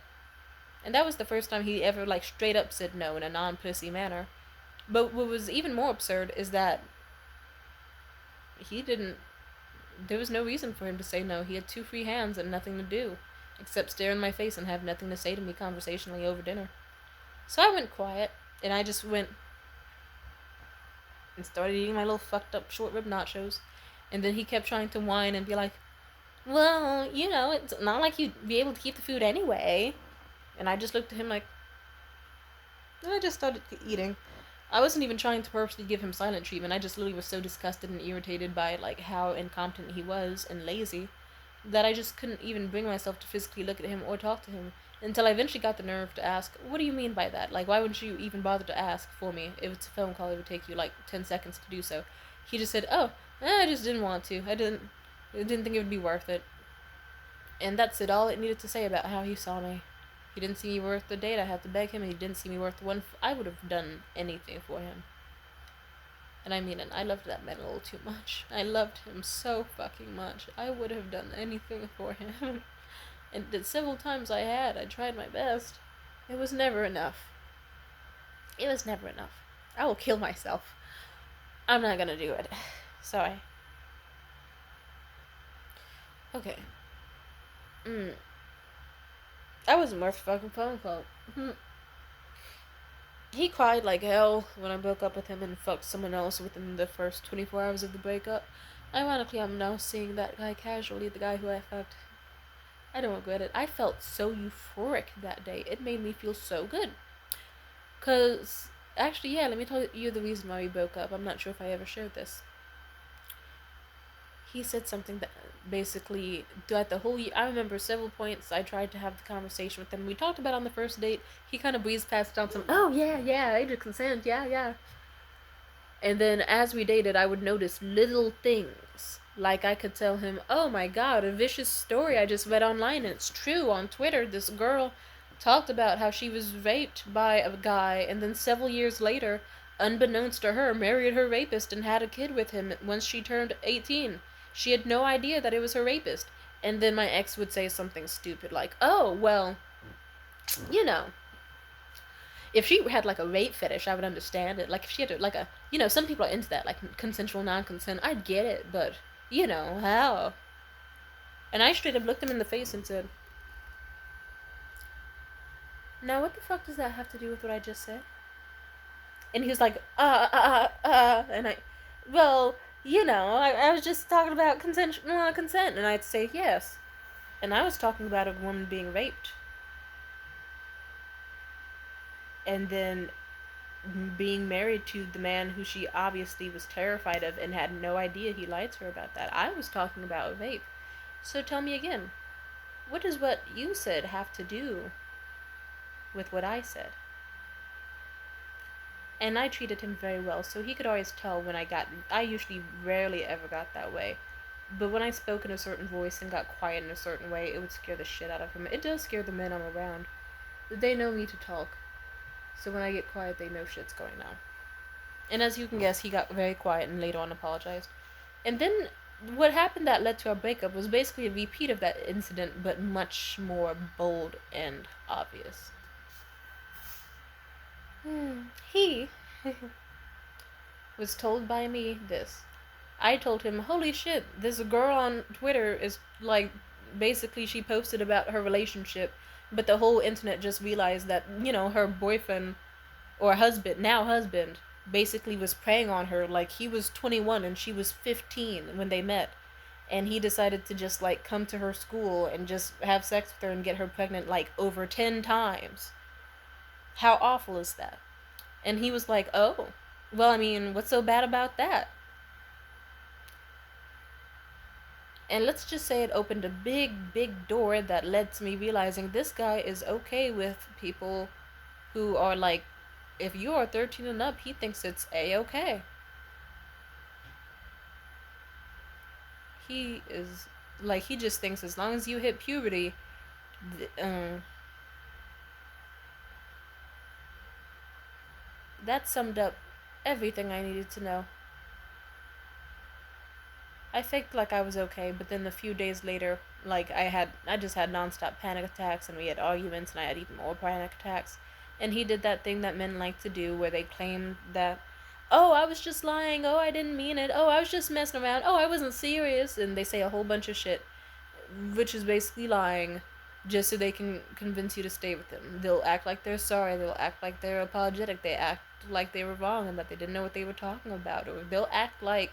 And that was the first time he ever, like, straight up said no in a non-pussy manner. But what was even more absurd is that there was no reason for him to say no. He had 2 free hands and nothing to do, except stare in my face and have nothing to say to me conversationally over dinner. So I went quiet, and I just went and started eating my little fucked up short rib nachos. And then he kept trying to whine and be like, well, you know, it's not like you'd be able to keep the food anyway. And I just looked at him like, and I just started eating. I wasn't even trying to purposely give him silent treatment. I just literally was so disgusted and irritated by, like, how incompetent he was and lazy that I just couldn't even bring myself to physically look at him or talk to him until I eventually got the nerve to ask, what do you mean by that? Like, why wouldn't you even bother to ask for me? If it's a phone call, it would take you, like, 10 seconds to do so. He just said, I just didn't want to. I didn't think it would be worth it. And that's it, all it needed to say about how he saw me. He didn't see me worth the date. I had to beg him, and he didn't see me worth one. I would have done anything for him. And I mean it. I loved that man a little too much. I loved him so fucking much. I would have done anything for him. And the several times I tried my best. It was never enough. It was never enough. I will kill myself. I'm not gonna do it. Sorry. Okay. Mm. That wasn't worth fucking phone call. He cried like hell when I broke up with him and fucked someone else within the first 24 hours of the breakup. Ironically, I'm now seeing that guy casually, the guy who I fucked. I don't regret it. I felt so euphoric that day. It made me feel so good. Cause, actually, yeah, let me tell you the reason why we broke up. I'm not sure if I ever shared this. He said something that basically throughout the whole year, I remember several points I tried to have the conversation with him. We talked about on the first date. He kind of breezed past on some, oh yeah, yeah, age of consent, yeah, yeah. And then as we dated, I would notice little things. Like I could tell him, oh my god, a vicious story I just read online, and it's true. On Twitter, this girl talked about how she was raped by a guy, and then several years later, unbeknownst to her, married her rapist and had a kid with him once she turned 18. She had no idea that it was her rapist. And then my ex would say something stupid like, oh, well, you know, if she had like a rape fetish, I would understand it. Like if she had like a, some people are into that, like consensual non-consent. I'd get it, but how? And I straight up looked him in the face and said, "Now what the fuck does that have to do with what I just said?" And he was like, and well, I was just talking about consensual non-consent, and I'd say yes, and I was talking about a woman being raped, and then being married to the man who she obviously was terrified of and had no idea he lied to her about that. I was talking about rape. So tell me again, what does what you said have to do with what I said? And I treated him very well, so he could always tell when I usually rarely ever got that way. But when I spoke in a certain voice and got quiet in a certain way, it would scare the shit out of him. It does scare the men I'm around. They know me to talk. So when I get quiet, they know shit's going on. And as you can guess, he got very quiet and later on apologized. And then what happened that led to our breakup was basically a repeat of that incident, but much more bold and obvious. He was told by me this. I told him, holy shit, this girl on Twitter is like, basically she posted about her relationship, but the whole internet just realized that, her boyfriend or husband, basically was preying on her. Like he was 21 and she was 15 when they met. And he decided to just like come to her school and just have sex with her and get her pregnant like over 10 times. How awful is that? And he was like, oh, well, I mean, what's so bad about that? And let's just say it opened a big, big door that led to me realizing this guy is okay with people who are like, if you are 13 and up, he thinks it's a-okay. He is, like, he just thinks as long as you hit puberty, that summed up everything I needed to know. I faked like I was okay, but then a few days later, like I just had nonstop panic attacks, and we had arguments, and I had even more panic attacks. And he did that thing that men like to do, where they claim that, oh, I was just lying, oh, I didn't mean it, oh, I was just messing around, oh, I wasn't serious, and they say a whole bunch of shit, which is basically lying, just so they can convince you to stay with them. They'll act like they're sorry, they'll act like they're apologetic, they act like they were wrong and that they didn't know what they were talking about, or they'll act like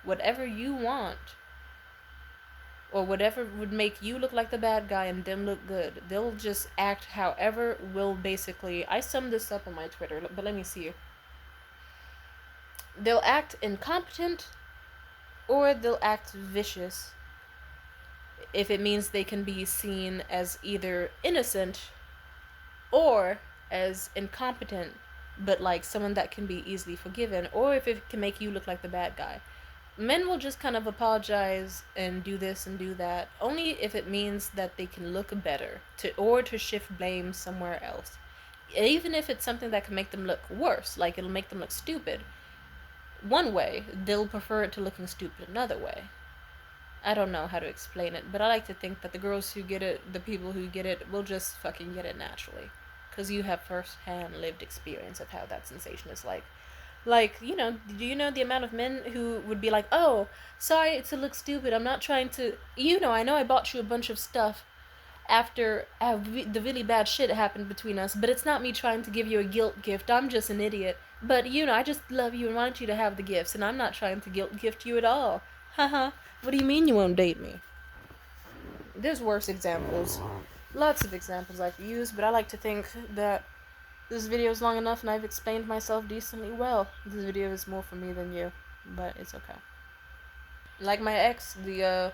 whatever you want, or whatever would make you look like the bad guy and them look good. They'll just act however will basically. I summed this up on my Twitter, but let me see. They'll act incompetent, or they'll act vicious if it means they can be seen as either innocent or as incompetent, but like someone that can be easily forgiven, or if it can make you look like the bad guy. Men will just kind of apologize and do this and do that only if it means that they can look better, or to shift blame somewhere else. Even if it's something that can make them look worse, like it'll make them look stupid one way, they'll prefer it to looking stupid another way. I don't know how to explain it, but I like to think that the girls who get it, the people who get it, will just fucking get it naturally. because you have first-hand lived experience of how that sensation is like. Like, do you know the amount of men who would be like, oh, sorry to look stupid, I'm not trying to, I know I bought you a bunch of stuff after the really bad shit happened between us, but it's not me trying to give you a guilt gift, I'm just an idiot. But, I just love you and want you to have the gifts, and I'm not trying to guilt gift you at all. Haha, what do you mean you won't date me? There's worse examples. Lots of examples I could use, but I like to think that this video is long enough and I've explained myself decently well. This video is more for me than you, but it's okay. Like my ex, the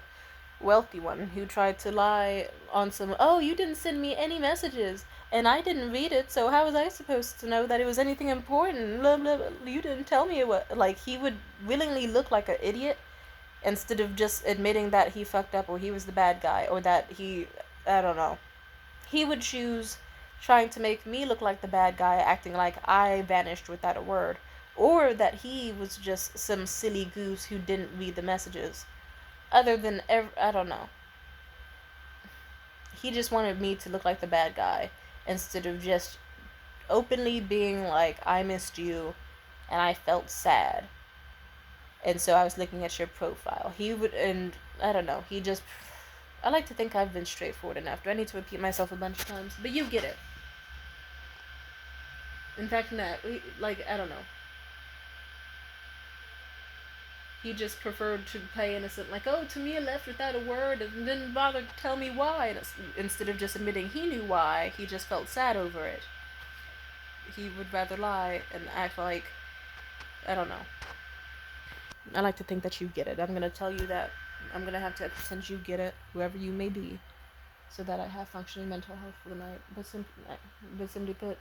wealthy one, who tried to lie on some, oh, you didn't send me any messages, and I didn't read it, so how was I supposed to know that it was anything important? Blah, blah, blah. You didn't tell me what. Like, he would willingly look like an idiot instead of just admitting that he fucked up or he was the bad guy or that I don't know. He would choose trying to make me look like the bad guy, acting like I vanished without a word, or that he was just some silly goose who didn't read the messages. Other than, I don't know. He just wanted me to look like the bad guy instead of just openly being like, I missed you and I felt sad. And so I was looking at your profile. He would, and I don't know, I like to think I've been straightforward enough. Do I need to repeat myself a bunch of times? But you get it. In fact, no, I don't know. He just preferred to play innocent, like, oh, Tamia left without a word and didn't bother to tell me why. And instead of just admitting he knew why, he just felt sad over it. He would rather lie and act like, I don't know. I like to think that you get it. I'm going to tell you that. I'm going to have to pretend you get it, whoever you may be, so that I have functioning mental health for the night. But simply put,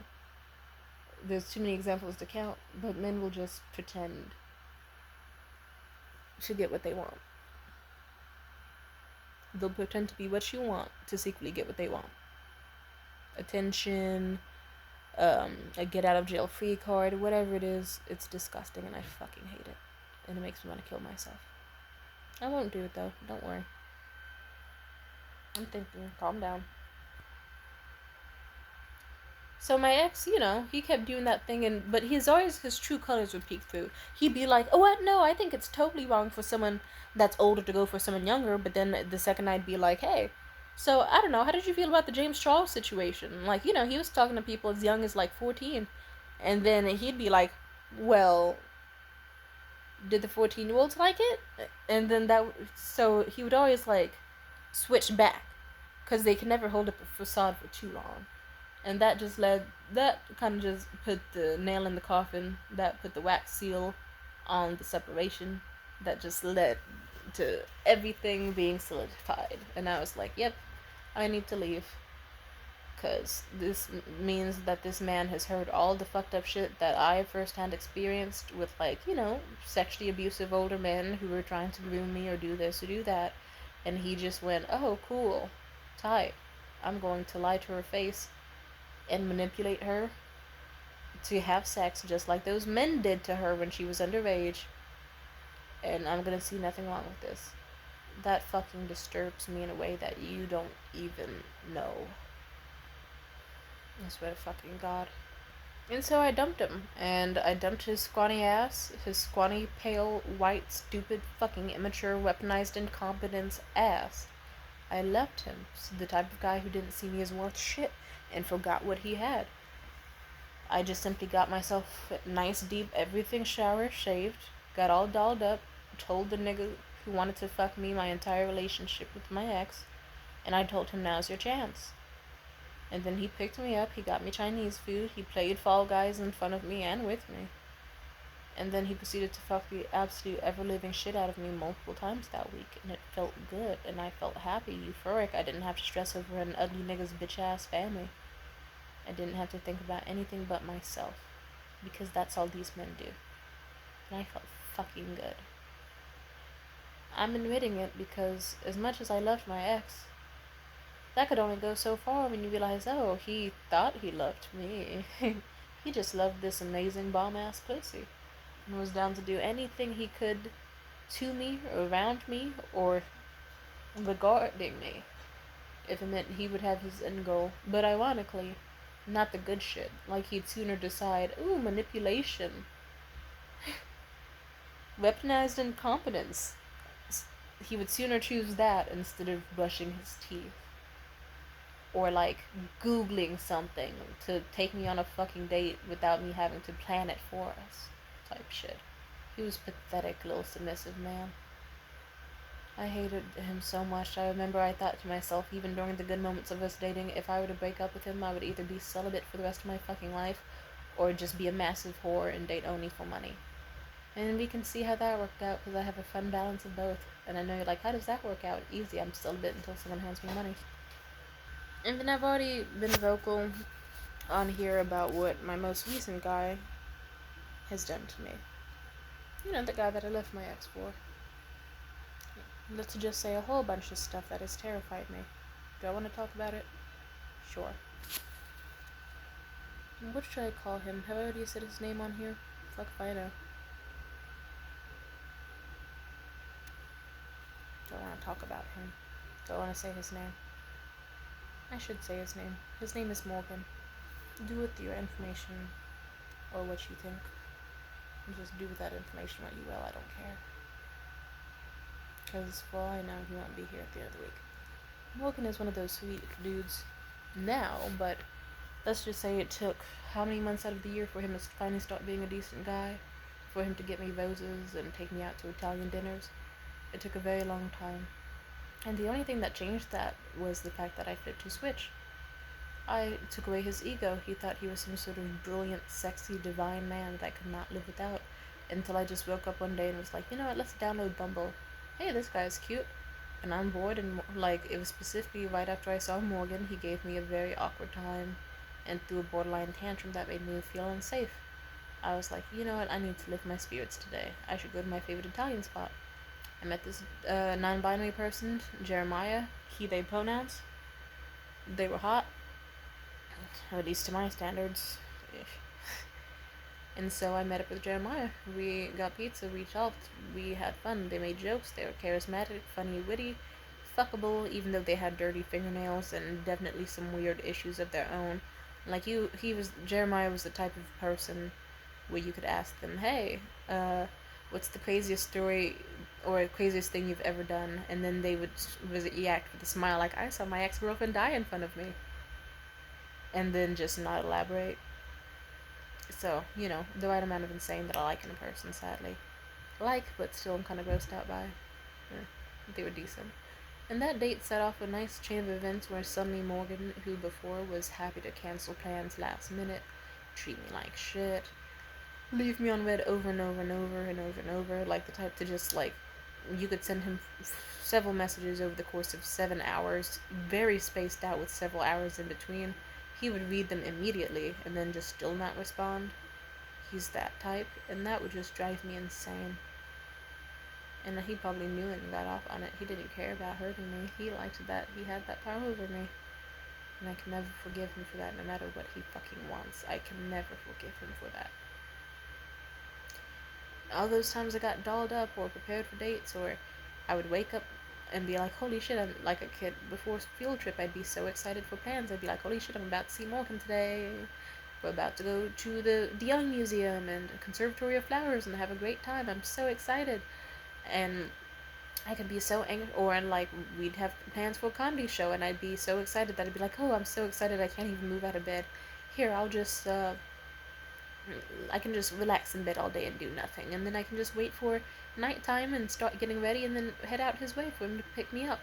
there's too many examples to count, but men will just pretend to get what they want. They'll pretend to be what you want to secretly get what they want. Attention, a get out of jail free card, whatever it is. It's disgusting and I fucking hate it. And it makes me want to kill myself. I won't do it though, don't worry. I'm thinking, calm down. So my ex, he kept doing that thing, but his true colors would peek through. He'd be like, oh, what? No, I think it's totally wrong for someone that's older to go for someone younger, but then the second I'd be like, hey, so, I don't know, how did you feel about the James Charles situation? Like, he was talking to people as young as, 14, and then he'd be like, well, did the 14-year-olds like it? And then so he would always, switch back, because they could never hold up a facade for too long. And that kind of just put the nail in the coffin, that put the wax seal on the separation, that just led to everything being solidified. And I was like, yep, I need to leave. Because this means that this man has heard all the fucked up shit that I firsthand experienced with, sexually abusive older men who were trying to groom me or do this or do that. And he just went, oh, cool, tight. I'm going to lie to her face and manipulate her to have sex just like those men did to her when she was underage. And I'm gonna see nothing wrong with this. That fucking disturbs me in a way that you don't even know. I swear to fucking God. And so I dumped him. And I dumped his scrawny ass, his scrawny, pale, white, stupid, fucking immature, weaponized incompetence ass. I left him. The type of guy who didn't see me as worth shit and forgot what he had. I just simply got myself a nice, deep, everything shower, shaved, got all dolled up, told the nigga who wanted to fuck me my entire relationship with my ex, and I told him, now's your chance. And then he picked me up, he got me Chinese food, he played Fall Guys in front of me and with me. And then he proceeded to fuck the absolute ever-living shit out of me multiple times that week, and it felt good, and I felt happy, euphoric. I didn't have to stress over an ugly nigga's bitch-ass family. I didn't have to think about anything but myself, because that's all these men do. And I felt fucking good. I'm admitting it because as much as I loved my ex, that could only go so far when you realize, oh, he thought he loved me. He just loved this amazing bomb-ass pussy. And was down to do anything he could to me, around me, or regarding me, if it meant he would have his end goal. But ironically, Not the good shit. Like, he'd sooner decide, ooh, manipulation, weaponized incompetence. He would sooner choose that instead of brushing his teeth. Or, like, Googling something to take me on a fucking date without me having to plan it for us. Type shit. He was pathetic, little submissive man. I hated him so much. I remember I thought to myself, even during the good moments of us dating, if I were to break up with him, I would either be celibate for the rest of my fucking life, or just be a massive whore and date only for money. And we can see how that worked out, because I have a fun balance of both. And I know you're like, how does that work out? Easy, I'm celibate until someone hands me money. And then I've already been vocal on here about what my most recent guy has done to me. You know, the guy that I left my ex for. Let's just say a whole bunch of stuff that has terrified me. Do I want to talk about it? Sure. What should I call him? Have I already said his name on here? Fuck if I know. Do I want to talk about him? Do I want to say his name? I should say his name. His name is Morgan. Do with your information or what you think. Just do with that information what you will. I don't care. Because for all I know, he won't be here at the end of the week. Morgan is one of those sweet dudes now, but let's just say it took how many months out of the year for him to finally start being a decent guy? For him to get me roses and take me out to Italian dinners? It took a very long time. And the only thing that changed that was the fact that I flipped his switch. I took away his ego. He thought he was some sort of brilliant, sexy, divine man that I could not live without. Until I just woke up one day and was like, you know what, let's download Bumble. Hey, this guy's cute. And I'm bored, and like, it was specifically right after I saw Morgan, he gave me a very awkward time and threw a borderline tantrum that made me feel unsafe. I was like, you know what, I need to lift my spirits today. I should go to my favorite Italian spot. I met this non-binary person, Jeremiah, he, they pronouns. They were hot, at least to my standards. And so I met up with Jeremiah. We got pizza, we talked, we had fun. They made jokes, they were charismatic, funny, witty, fuckable, even though they had dirty fingernails and definitely some weird issues of their own. Like, Jeremiah was the type of person where you could ask them, hey, what's the craziest story or craziest thing you've ever done? And then they would react with a smile like, I saw my ex-girlfriend die in front of me. And then just not elaborate. So, you know, the right amount of insane that I like in a person, sadly. But still I'm kind of grossed out by. They were decent. And that date set off a nice chain of events where suddenly Morgan, who before was happy to cancel plans last minute, treat me like shit, leave me on red over and over and over and over and over, like the type to just, like, you could send him several messages over the course of 7 hours, very spaced out with several hours in between. He would read them immediately and then just still not respond. He's that type, and that would just drive me insane. And he probably knew it and got off on it. He didn't care about hurting me. He liked that he had that power over me. And I can never forgive him for that, no matter what he fucking wants. I can never forgive him for that. All those times I got dolled up or prepared for dates, or I would wake up and be like, holy shit, I'm like a kid before field trip. I'd be so excited for plans. I'd be like, holy shit, I'm about to see Morgan today. We're about to go to the Young Museum and Conservatory of Flowers and have a great time. I'm so excited. And I could be so angry, or like we'd have plans for a comedy show, and I'd be so excited that I'd be like, oh, I'm so excited I can't even move out of bed. Here, I can just relax in bed all day and do nothing, and then I can just wait for nighttime and start getting ready, and then head out his way for him to pick me up.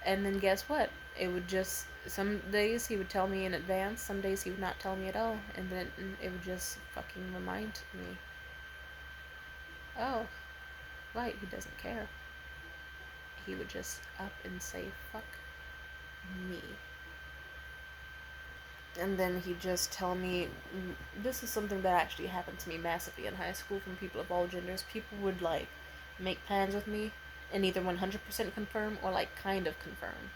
And then guess what? It would just, some days he would tell me in advance, some days he would not tell me at all, and then it would just fucking remind me, oh, right, he doesn't care. He would just up and say, fuck me. And then he'd just tell me, this is something that actually happened to me massively in high school from people of all genders. People would, like, make plans with me and either 100% confirm or, like, kind of confirm.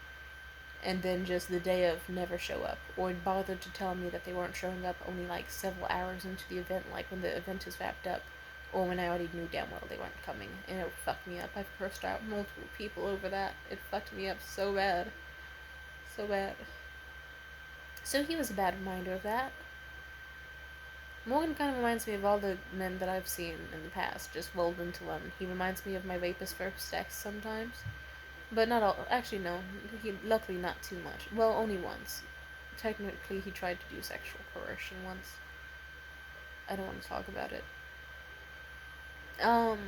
And then just the day of never show up, or bother to tell me that they weren't showing up only, like, several hours into the event, like when the event is wrapped up, or when I already knew damn well they weren't coming. And it would fuck me up. I've cursed out multiple people over that. It fucked me up so bad. So bad. So he was a bad reminder of that. Morgan kind of reminds me of all the men that I've seen in the past, just rolled into one. He reminds me of my rapist first ex sometimes. But not all. Actually, no. He luckily not too much. Well, only once. Technically, he tried to do sexual coercion once. I don't want to talk about it. Um,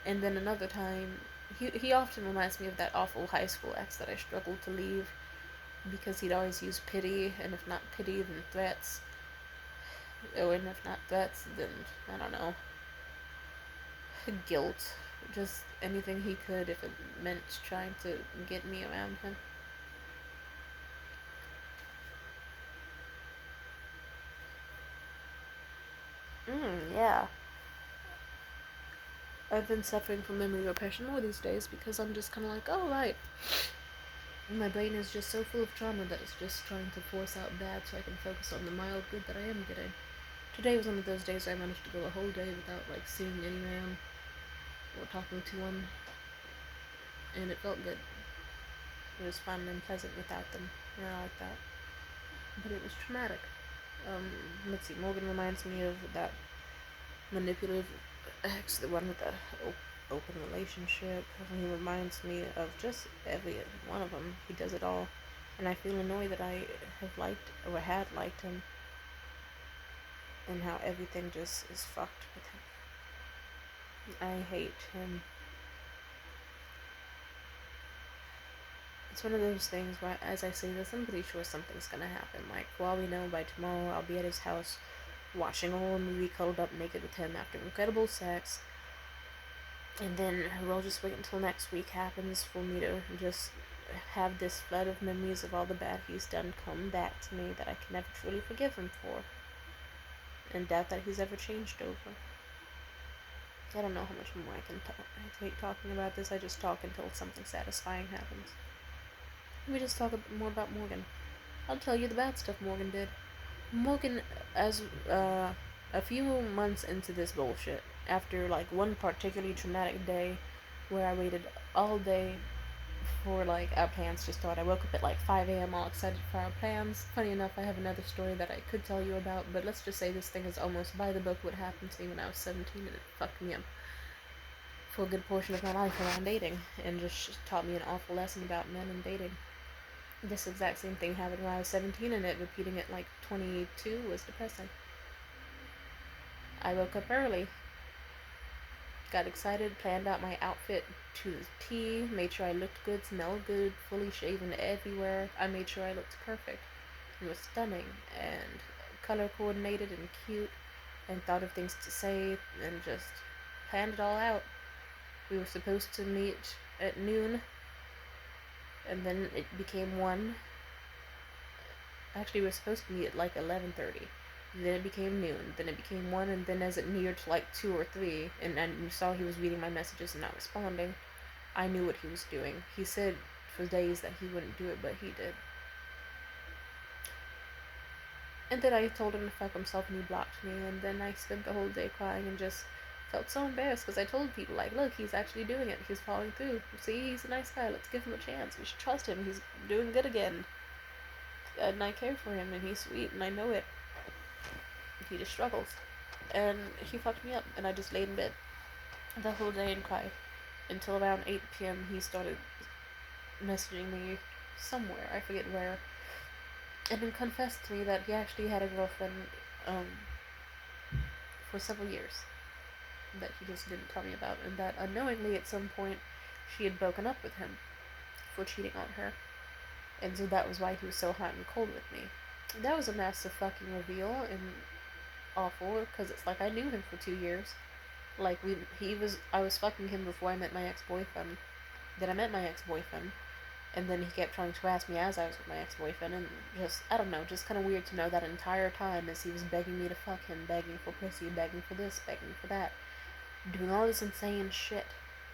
and then another time, he often reminds me of that awful high school ex that I struggled to leave because he'd always use pity, and if not pity, then threats. Oh, and if not threats, then I don't know, guilt. Just anything he could if it meant trying to get me around him. Yeah. I've been suffering from memory repression more these days because I'm just kind of like, oh, right. My brain is just so full of trauma that it's just trying to force out bad so I can focus on the mild good that I am getting. Today was one of those days I managed to go a whole day without, like, seeing any man or talking to him, and it felt good. It was fun and pleasant without them, and I like that. But it was traumatic. Let's see, Morgan reminds me of that manipulative ex, the one with the open relationship. He reminds me of just every one of them. He does it all, and I feel annoyed that I have liked or had liked him, and how everything just is fucked with him. I hate him. It's one of those things where, as I say this, I'm pretty sure something's gonna happen. Like, for all we know, by tomorrow, I'll be at his house watching a whole movie, cuddled up naked with him after incredible sex. And then we'll just wait until next week happens for me to just have this flood of memories of all the bad he's done come back to me that I can never truly forgive him for, and doubt that he's ever changed over. I don't know how much more I hate talking about this. I just talk until something satisfying happens. Let me just talk a bit more about Morgan. I'll tell you the bad stuff Morgan did. Morgan, as a few months into this bullshit, after like one particularly traumatic day where I waited all day for like our plans to start. I woke up at like 5 a.m. all excited for our plans. Funny enough, I have another story that I could tell you about, but let's just say this thing is almost by the book what happened to me when I was 17, and it fucked me up for a good portion of my life around dating, and just taught me an awful lesson about men and dating. This exact same thing happened when I was 17, and repeating it like 22 was depressing. I woke up early, got excited, planned out my outfit to the T, made sure I looked good, smelled good, fully shaven everywhere. I made sure I looked perfect and was stunning and color coordinated and cute, and thought of things to say and just planned it all out. We were supposed to meet at noon, and then it became 1. Actually, we were supposed to meet at like 11:30. Then it became noon. Then it became 1, and then as it neared to like 2 or 3, and I saw he was reading my messages and not responding, I knew what he was doing. He said for days that he wouldn't do it, but he did. And then I told him to fuck himself, and he blocked me. And then I spent the whole day crying and just felt so embarrassed because I told people, like, look, he's actually doing it. He's following through. See, he's a nice guy. Let's give him a chance. We should trust him. He's doing good again. And I care for him, and he's sweet, and I know it. He just struggles. And he fucked me up, and I just laid in bed the whole day and cried. Until around 8 p.m., he started messaging me somewhere, I forget where, and then confessed to me that he actually had a girlfriend um, for several years that he just didn't tell me about, and that unknowingly at some point she had broken up with him for cheating on her, and so that was why he was so hot and cold with me. That was a massive fucking reveal and awful, because it's like I knew him for 2 years. Like I was fucking him before I met my ex-boyfriend. Then I met my ex-boyfriend, and then he kept trying to harass me as I was with my ex-boyfriend, and just, I don't know, just kind of weird to know that entire time as he was begging me to fuck him, begging for pussy, begging for this, begging for that, doing all this insane shit,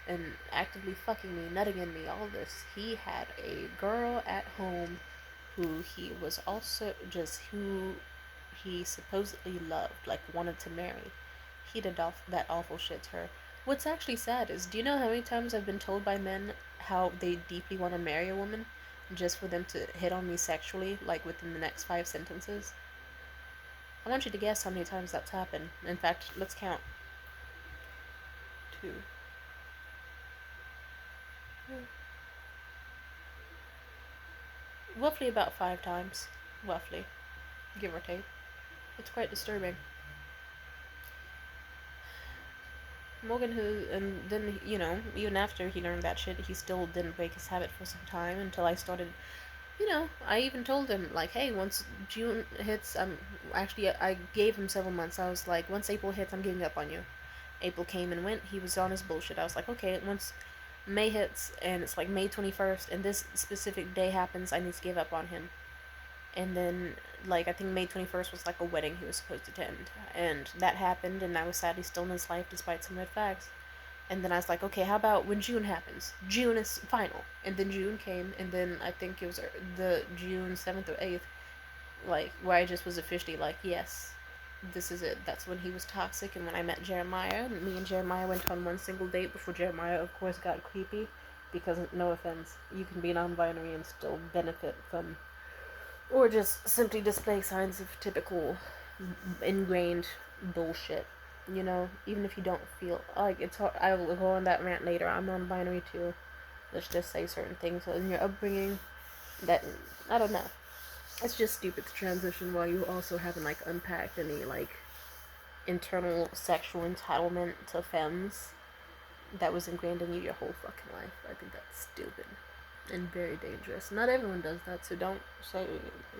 and actively fucking me, nutting in me, all this. He had a girl at home who he was also just, who he supposedly loved, like wanted to marry. He did that awful shit to her. What's actually sad is, do you know how many times I've been told by men how they deeply want to marry a woman? just for them to hit on me sexually, like within the next 5 sentences. I want you to guess how many times that's happened. In fact, let's count. 2. Roughly about 5 times. Roughly. Give or take. It's quite disturbing. Morgan, who, and then, even after he learned that shit, he still didn't break his habit for some time until I started, I even told him, like, hey, once June hits, actually, I gave him several months. I was like, once April hits, I'm giving up on you. April came and went. He was on his bullshit. I was like, okay, once May hits, and it's like May 21st, and this specific day happens, I need to give up on him. And then, like, I think May 21st was like a wedding he was supposed to attend, and that happened, and I was sadly still in his life despite some red flags. And then I was like, okay, how about when June happens? June is final. And then June came, and then I think it was the June 7th or 8th, like, where I just was officially like, yes, this is it. That's when he was toxic. And when I met Jeremiah, me and Jeremiah went on one single date before Jeremiah, of course, got creepy. Because, no offense, you can be non-binary and still benefit from, or just simply display signs of typical ingrained bullshit. Even if you don't feel like it's hard. I will go on that rant later. I'm non-binary too. Let's just say certain things in your upbringing that, I don't know. It's just stupid to transition while you also haven't like unpacked any like internal sexual entitlement to femmes that was ingrained in you your whole fucking life. I think that's stupid and very dangerous. Not everyone does that, so don't. So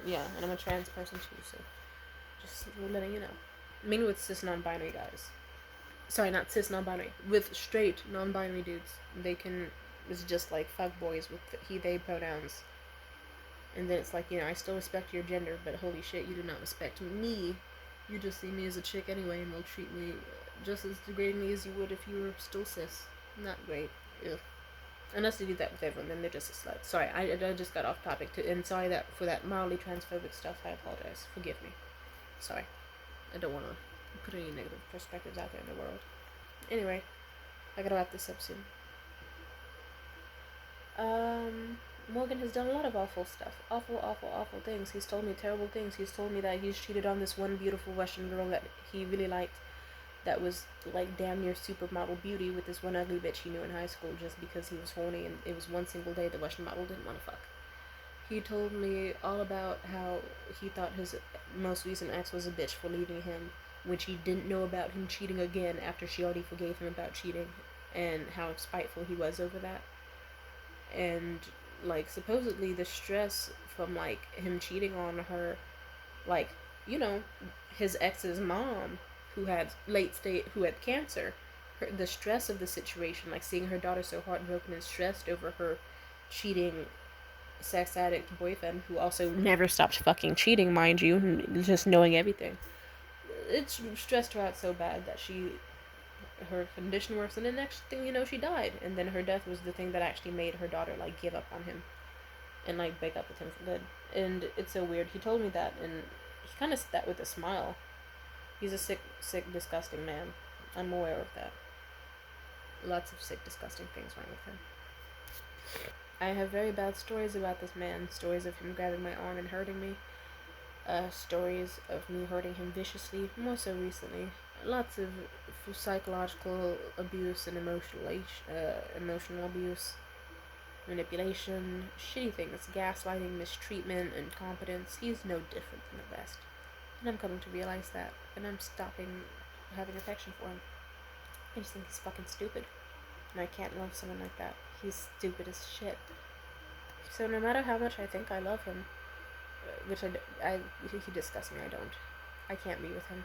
yeah, and I'm a trans person too, so just letting you know. Mainly with cis non-binary guys. Sorry, not cis non-binary. With straight non-binary dudes, they can. It's just like fuck boys with he/they pronouns. And then it's like, I still respect your gender, but holy shit, you do not respect me. You just see me as a chick anyway, and will treat me just as degradingly as you would if you were still cis. Not great. Ugh. Unless they do that with everyone, then they're just a slut. Sorry, I just got off topic, and sorry that for that mildly transphobic stuff. I apologize. Forgive me. Sorry. I don't want to put any negative perspectives out there in the world. Anyway, I gotta wrap this up soon. Morgan has done a lot of awful stuff. Awful, awful, awful things. He's told me terrible things. He's told me that he's cheated on this one beautiful Russian girl that he really liked, that was like damn near supermodel beauty, with this one ugly bitch he knew in high school just because he was horny, and it was one single day the Russian model didn't want to fuck. He told me all about how he thought his most recent ex was a bitch for leaving him, which he didn't know about him cheating again after she already forgave him about cheating, and how spiteful he was over that. And like supposedly the stress from like him cheating on her, like, his ex's mom, who had who had cancer, the stress of the situation, like seeing her daughter so heartbroken and stressed over her cheating sex addict boyfriend, who also never stopped fucking cheating, mind you, just knowing everything. It stressed her out so bad that her condition worse, and the next thing you know, she died. And then her death was the thing that actually made her daughter like give up on him and like break up with him for good. And it's so weird. He told me that, and he kind of said that with a smile. He's a sick, disgusting man. I'm aware of that. Lots of sick, disgusting things wrong with him. I have very bad stories about this man. Stories of him grabbing my arm and hurting me. Stories of me hurting him viciously, more so recently. Lots of psychological abuse and emotional abuse, manipulation, shitty things, gaslighting, mistreatment, incompetence. He's no different than the rest. And I'm coming to realize that, and I'm stopping having affection for him. I just think he's fucking stupid, and I can't love someone like that. He's stupid as shit. So no matter how much I think I love him, which he disgusts me, I can't be with him.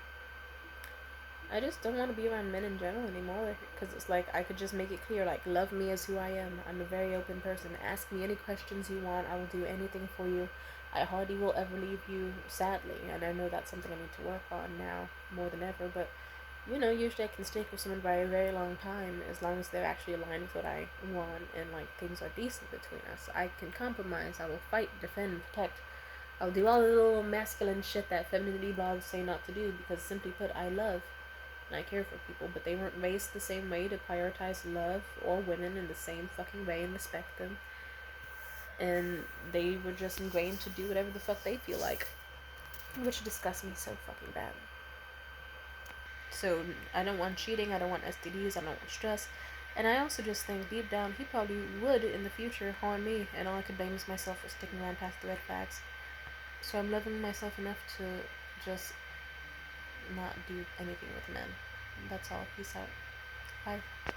I just don't want to be around men in general anymore, because it's like, I could just make it clear, like, love me as who I am. I'm a very open person. Ask me any questions you want. I will do anything for you. I hardly will ever leave you, sadly, and I know that's something I need to work on now more than ever, but usually I can stick with someone by a very long time, as long as they're actually aligned with what I want, and like things are decent between us. I can compromise. I will fight, defend, protect. I'll do all the little masculine shit that femininity blogs say not to do, because simply put, I love and I care for people, but they weren't raised the same way to prioritize love or women in the same fucking way and respect them. and they were just ingrained to do whatever the fuck they feel like, which disgusts me so fucking bad. So I don't want cheating, I don't want STDs, I don't want stress. And I also just think deep down he probably would in the future harm me, and all I could blame is myself for sticking around past the red flags. So I'm loving myself enough to just not do anything with men. That's all. Peace out. Bye.